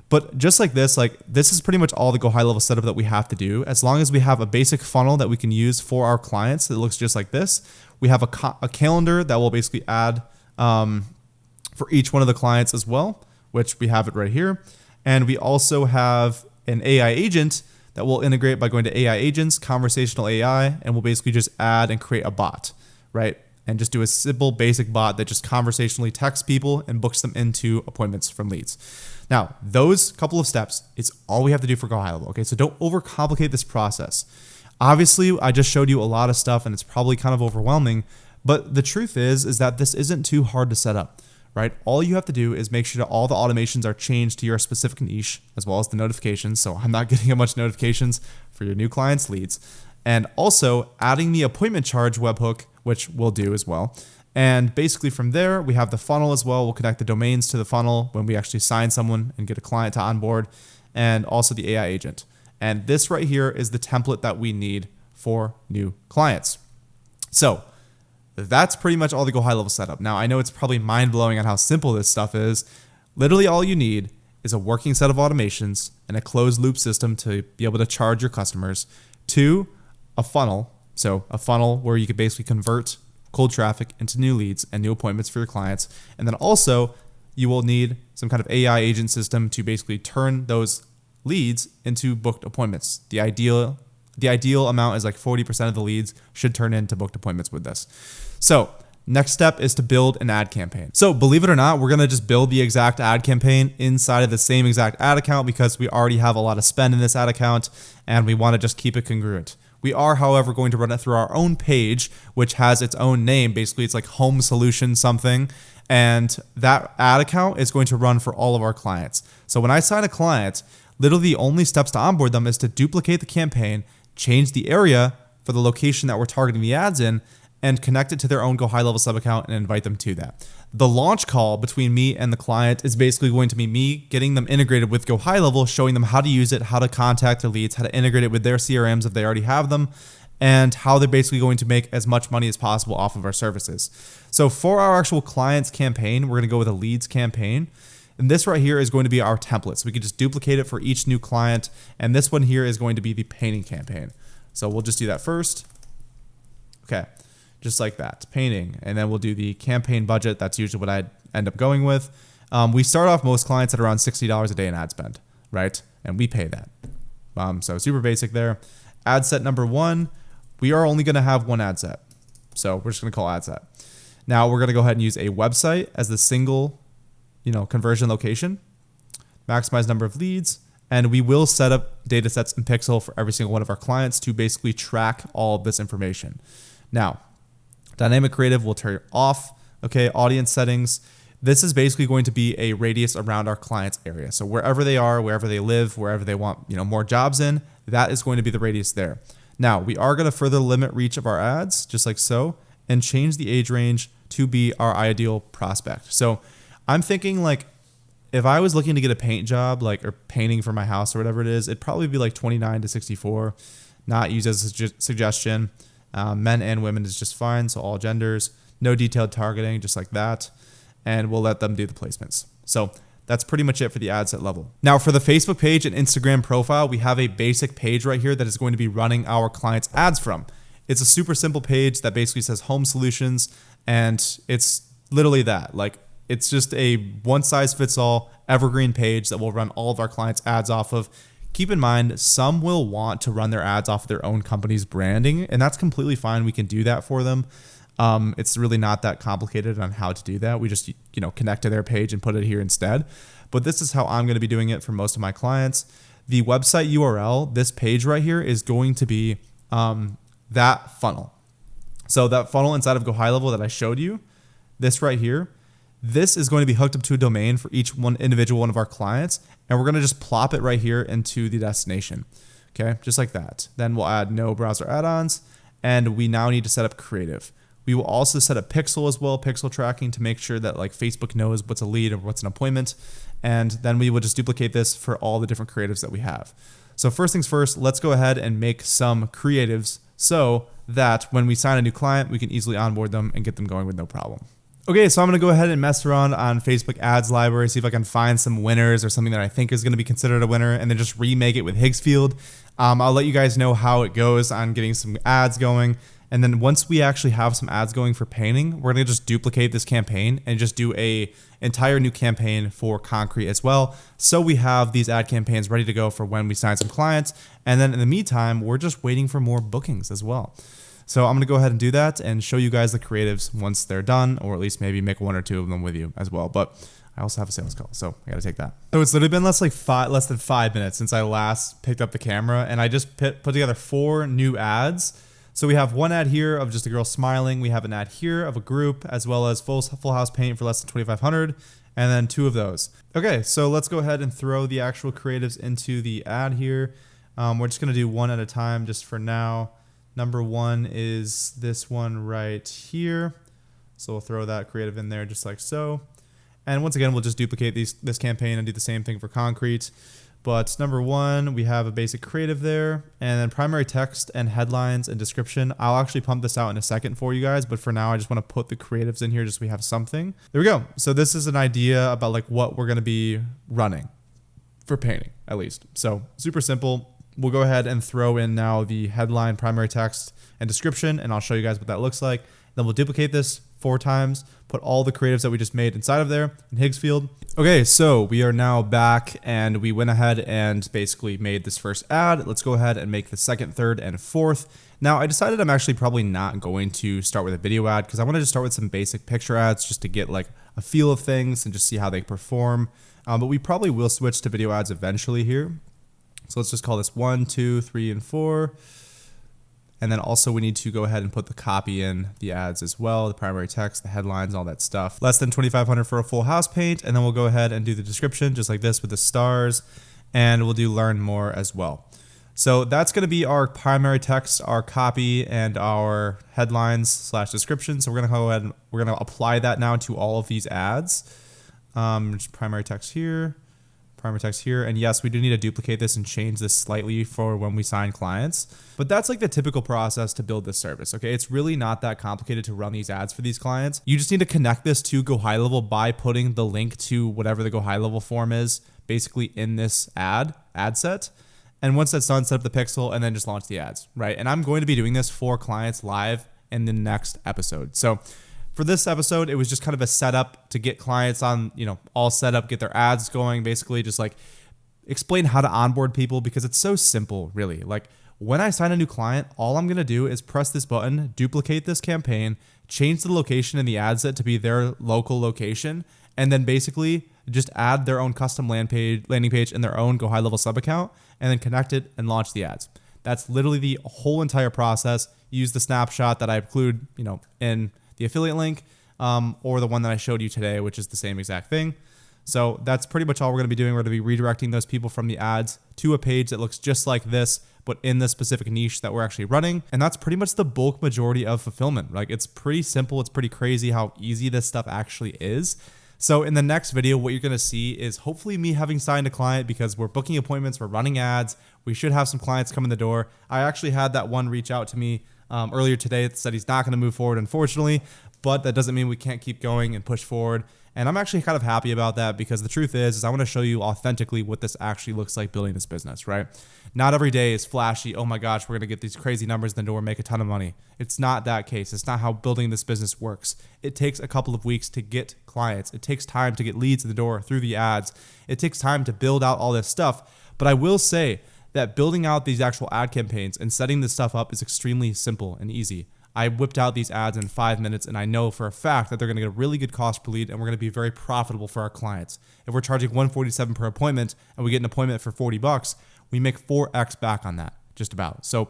But just like this is pretty much all the GoHighLevel setup that we have to do. As long as we have a basic funnel that we can use for our clients that looks just like this, we have a calendar that will basically add for each one of the clients as well, which we have it right here. And we also have an AI agent that will integrate by going to AI agents, conversational AI, and we'll basically just add and create a bot, right? And just do a simple basic bot that just conversationally texts people and books them into appointments from leads. Now, those couple of steps is all we have to do for GoHighLevel, okay? So don't overcomplicate this process. Obviously, I just showed you a lot of stuff and it's probably kind of overwhelming, but the truth is that this isn't too hard to set up, right? All you have to do is make sure that all the automations are changed to your specific niche, as well as the notifications. So I'm not getting a bunch of notifications for your new clients' leads. And also adding the appointment charge webhook, which we'll do as well. And basically from there, we have the funnel as well. We'll connect the domains to the funnel when we actually sign someone and get a client to onboard, and also the AI agent. And this right here is the template that we need for new clients. So that's pretty much all the GoHighLevel setup. Now, I know it's probably mind-blowing on how simple this stuff is. Literally all you need is a working set of automations and a closed loop system to be able to charge your customers, to a funnel. So a funnel where you could basically convert cold traffic into new leads and new appointments for your clients. And then also you will need some kind of AI agent system to basically turn those leads into booked appointments. The ideal amount is like 40% of the leads should turn into booked appointments with this. So next step is to build an ad campaign. So believe it or not, we're going to just build the exact ad campaign inside of the same exact ad account because we already have a lot of spend in this ad account and we want to just keep it congruent. We are, however, going to run it through our own page, which has its own name. Basically, it's like Home Solution something. And that ad account is going to run for all of our clients. So when I sign a client, literally the only steps to onboard them is to duplicate the campaign, change the area for the location that we're targeting the ads in, and connect it to their own GoHighLevel sub account and invite them to that. The launch call between me and the client is basically going to be me getting them integrated with GoHighLevel, showing them how to use it, how to contact their leads, how to integrate it with their CRMs if they already have them, and how they're basically going to make as much money as possible off of our services. So for our actual clients campaign, we're going to go with a leads campaign. And this right here is going to be our template. So we can just duplicate it for each new client. And this one here is going to be the painting campaign. So we'll just do that first. Okay. Just like that, painting. And then we'll do the campaign budget. That's usually what I end up going with. We start off most clients at around $60 a day in ad spend, right? And we pay that. So super basic there. Ad set number 1, we are only gonna have one ad set. So we're just gonna call ad set. Now we're gonna go ahead and use a website as the single, conversion location, maximize number of leads, and we will set up data sets in Pixel for every single one of our clients to basically track all of this information. Now, Dynamic creative will turn off. Okay, audience settings. This is basically going to be a radius around our client's area. So wherever they are, wherever they live, wherever they want, more jobs in, that is going to be the radius there. Now, we are going to further limit reach of our ads, just like so, and change the age range to be our ideal prospect. So I'm thinking like, if I was looking to get a paint job, or painting for my house or whatever it is, it'd probably be like 29 to 64, not used as a suggestion. Men and women is just fine. So all genders, no detailed targeting, just like that. And we'll let them do the placements. So that's pretty much it for the ad set level. Now for the Facebook page and Instagram profile, we have a basic page right here that is going to be running our clients' ads from. It's a super simple page that basically says home solutions, and it's literally that. It's just a one size fits all evergreen page that will run all of our clients' ads off of. Keep in mind, some will want to run their ads off of their own company's branding, and that's completely fine. We can do that for them. It's really not that complicated on how to do that. We just, connect to their page and put it here instead. But this is how I'm going to be doing it for most of my clients. The website URL, this page right here, is going to be that funnel. So that funnel inside of GoHighLevel that I showed you, this right here, this is going to be hooked up to a domain for each individual one of our clients. And we're going to just plop it right here into the destination. Okay, just like that. Then we'll add no browser add-ons. And we now need to set up creative. We will also set up pixel as well, pixel tracking, to make sure that Facebook knows what's a lead or what's an appointment. And then we will just duplicate this for all the different creatives that we have. So first things first, let's go ahead and make some creatives so that when we sign a new client, we can easily onboard them and get them going with no problem. Okay, so I'm going to go ahead and mess around on Facebook ads library, see if I can find some winners or something that I think is going to be considered a winner, and then just remake it with Higgsfield. I'll let you guys know how it goes on getting some ads going. And then once we actually have some ads going for painting, we're going to just duplicate this campaign and just do a entire new campaign for concrete as well. So we have these ad campaigns ready to go for when we sign some clients. And then in the meantime, we're just waiting for more bookings as well. So I'm going to go ahead and do that and show you guys the creatives once they're done, or at least maybe make one or two of them with you as well. But I also have a sales call, so I got to take that. So it's literally been less than 5 minutes since I last picked up the camera, and I just put together 4 new ads. So we have one ad here of just a girl smiling. We have an ad here of a group, as well as full house paint for less than $2,500, and then 2 of those. Okay, so let's go ahead and throw the actual creatives into the ad here. We're just gonna do one at a time just for now. Number 1 is this one right here. So we'll throw that creative in there just like so. And once again, we'll just duplicate this campaign and do the same thing for concrete. But number 1, we have a basic creative there, and then primary text and headlines and description. I'll actually pump this out in a second for you guys, but for now I just want to put the creatives in here just so we have something. There we go. So this is an idea about what we're going to be running for painting, at least. So super simple. We'll go ahead and throw in now the headline, primary text, and description, and I'll show you guys what that looks like. Then we'll duplicate this 4 times, put all the creatives that we just made inside of there in Higgsfield. Okay, so we are now back, and we went ahead and basically made this first ad. Let's go ahead and make the second, third, and fourth. Now, I decided I'm actually probably not going to start with a video ad because I wanted to start with some basic picture ads just to get a feel of things and just see how they perform. But we probably will switch to video ads eventually here. So let's just call this 1, 2, 3, and 4. And then also we need to go ahead and put the copy in the ads as well, the primary text, the headlines, all that stuff. Less than $2,500 for a full house paint. And then we'll go ahead and do the description just like this with the stars. And we'll do learn more as well. So that's going to be our primary text, our copy, and our headlines / description. So we're going to go ahead and we're going to apply that now to all of these ads. Just primary text here. Primary text here, and yes, we do need to duplicate this and change this slightly for when we sign clients, but that's the typical process to build this service. Okay, it's really not that complicated to run these ads for these clients. You just need to connect this to GoHighLevel by putting the link to whatever the GoHighLevel form is basically in this ad set, and once that's done, set up the pixel and then just launch the ads, right? And I'm going to be doing this for clients live in the next episode. So for this episode, it was just kind of a setup to get clients on, all set up, get their ads going, basically just explain how to onboard people because it's so simple, really. When I sign a new client, all I'm going to do is press this button, duplicate this campaign, change the location in the ad set to be their local location, and then basically just add their own custom landing page and their own GoHighLevel sub account, and then connect it and launch the ads. That's literally the whole entire process. Use the snapshot that I include, in the affiliate link, or the one that I showed you today, which is the same exact thing. So that's pretty much all we're going to be doing. We're going to be redirecting those people from the ads to a page that looks just like this, but in the specific niche that we're actually running. And that's pretty much the bulk majority of fulfillment. Like, it's pretty simple. It's pretty crazy how easy this stuff actually is. So in the next video, what you're going to see is hopefully me having signed a client, because we're booking appointments, we're running ads. We should have some clients come in the door. I actually had that one reach out to me earlier today that said he's not going to move forward, unfortunately, but that doesn't mean we can't keep going and push forward. And I'm actually kind of happy about that, because the truth is I want to show you authentically what this actually looks like building this business, right? Not every day is flashy. Oh my gosh, we're going to get these crazy numbers in the door, make a ton of money. It's not that case. It's not how building this business works. It takes a couple of weeks to get clients. It takes time to get leads in the door through the ads. It takes time to build out all this stuff. But I will say that building out these actual ad campaigns and setting this stuff up is extremely simple and easy. I whipped out these ads in 5 minutes, and I know for a fact that they're going to get a really good cost per lead, and we're going to be very profitable for our clients. If we're charging $147 per appointment and we get an appointment for $40, we make 4x back on that, just about. So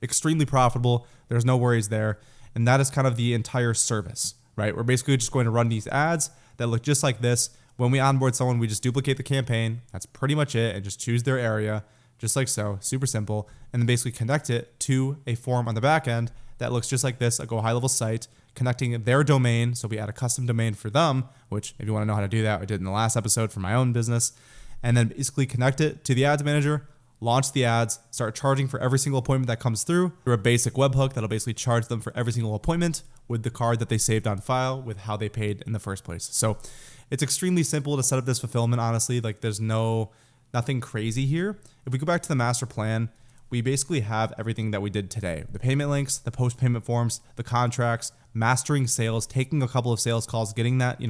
extremely profitable. There's no worries there. And that is kind of the entire service, right? We're basically just going to run these ads that look just like this. When we onboard someone, we just duplicate the campaign. That's pretty much it, and just choose their area, just like so. Super simple. And then basically connect it to a form on the back end that looks just like this, a GoHighLevel site, connecting their domain. So we add a custom domain for them, which if you want to know how to do that, I did in the last episode for my own business. And then basically connect it to the ads manager, launch the ads, start charging for every single appointment that comes through a basic webhook that'll basically charge them for every single appointment with the card that they saved on file with how they paid in the first place. So it's extremely simple to set up this fulfillment, honestly. Like, there's nothing crazy here. If we go back to the master plan, we basically have everything that we did today. The payment links, the post-payment forms, the contracts, mastering sales, taking a couple of sales calls, getting that,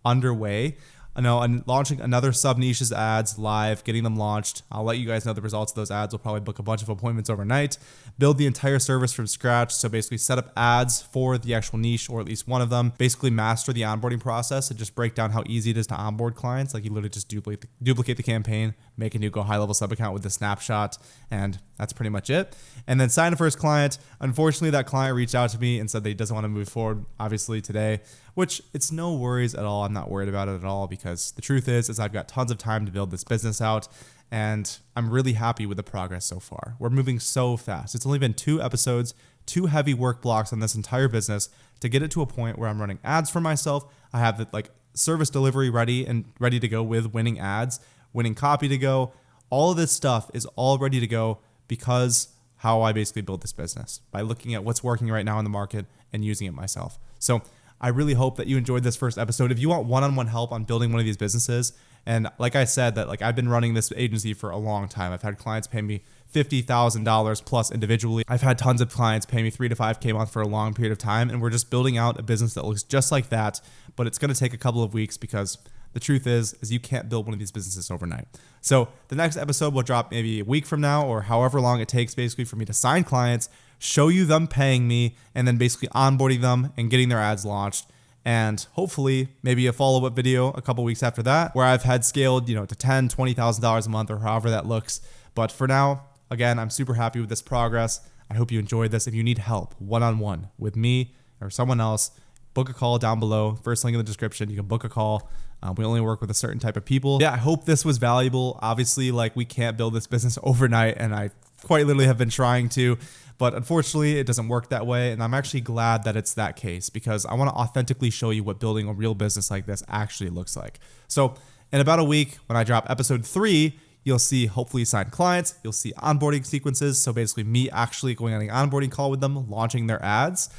underway. And launching another sub-niches ads live, getting them launched. I'll let you guys know the results of those ads. We'll probably book a bunch of appointments overnight. Build the entire service from scratch. So basically set up ads for the actual niche, or at least one of them. Basically master the onboarding process and just break down how easy it is to onboard clients. Like, you literally just duplicate the campaign, make a new GoHighLevel sub account with the snapshot, and that's pretty much it. And then sign a first client. Unfortunately, that client reached out to me and said that he doesn't want to move forward, obviously, today, which it's no worries at all. I'm not worried about it at all, because the truth is I've got tons of time to build this business out, and I'm really happy with the progress so far. We're moving so fast. It's only been 2 episodes, 2 heavy work blocks on this entire business to get it to a point where I'm running ads for myself. I have the service delivery ready to go with winning ads, winning copy to go. All of this stuff is all ready to go because how I basically built this business, by looking at what's working right now in the market and using it myself. So I really hope that you enjoyed this first episode. If you want one-on-one help on building one of these businesses, and like I said, that I've been running this agency for a long time. I've had clients pay me $50,000 plus individually. I've had tons of clients pay me $3 to $5K a month for a long period of time, and we're just building out a business that looks just like that, but it's going to take a couple of weeks, because the truth is you can't build one of these businesses overnight. So the next episode will drop maybe a week from now, or however long it takes basically for me to sign clients, show you them paying me, and then basically onboarding them and getting their ads launched. And hopefully maybe a follow-up video a couple weeks after that, where I've had scaled, to $10,000, $20,000 a month, or however that looks. But for now, again, I'm super happy with this progress. I hope you enjoyed this. If you need help one-on-one with me or someone else, book a call down below. First link in the description. You can book a call. We only work with a certain type of people. Yeah, I hope this was valuable. Obviously, we can't build this business overnight, and I quite literally have been trying to, but unfortunately it doesn't work that way. And I'm actually glad that it's that case, because I want to authentically show you what building a real business like this actually looks like. So in about a week, when I drop episode 3, you'll see hopefully signed clients. You'll see onboarding sequences. So basically me actually going on an onboarding call with them, launching their ads.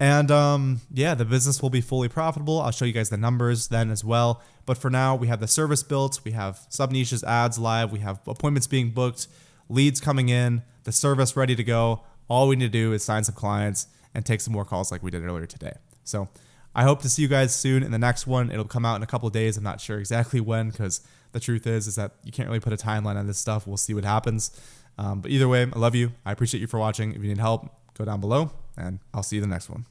And yeah, the business will be fully profitable. I'll show you guys the numbers then as well. But for now, we have the service built. We have sub-niches ads live. We have appointments being booked, leads coming in, the service ready to go. All we need to do is sign some clients and take some more calls like we did earlier today. So I hope to see you guys soon in the next one. It'll come out in a couple of days. I'm not sure exactly when, because the truth is that you can't really put a timeline on this stuff. We'll see what happens. But either way, I love you. I appreciate you for watching. If you need help, go down below, and I'll see you in the next one.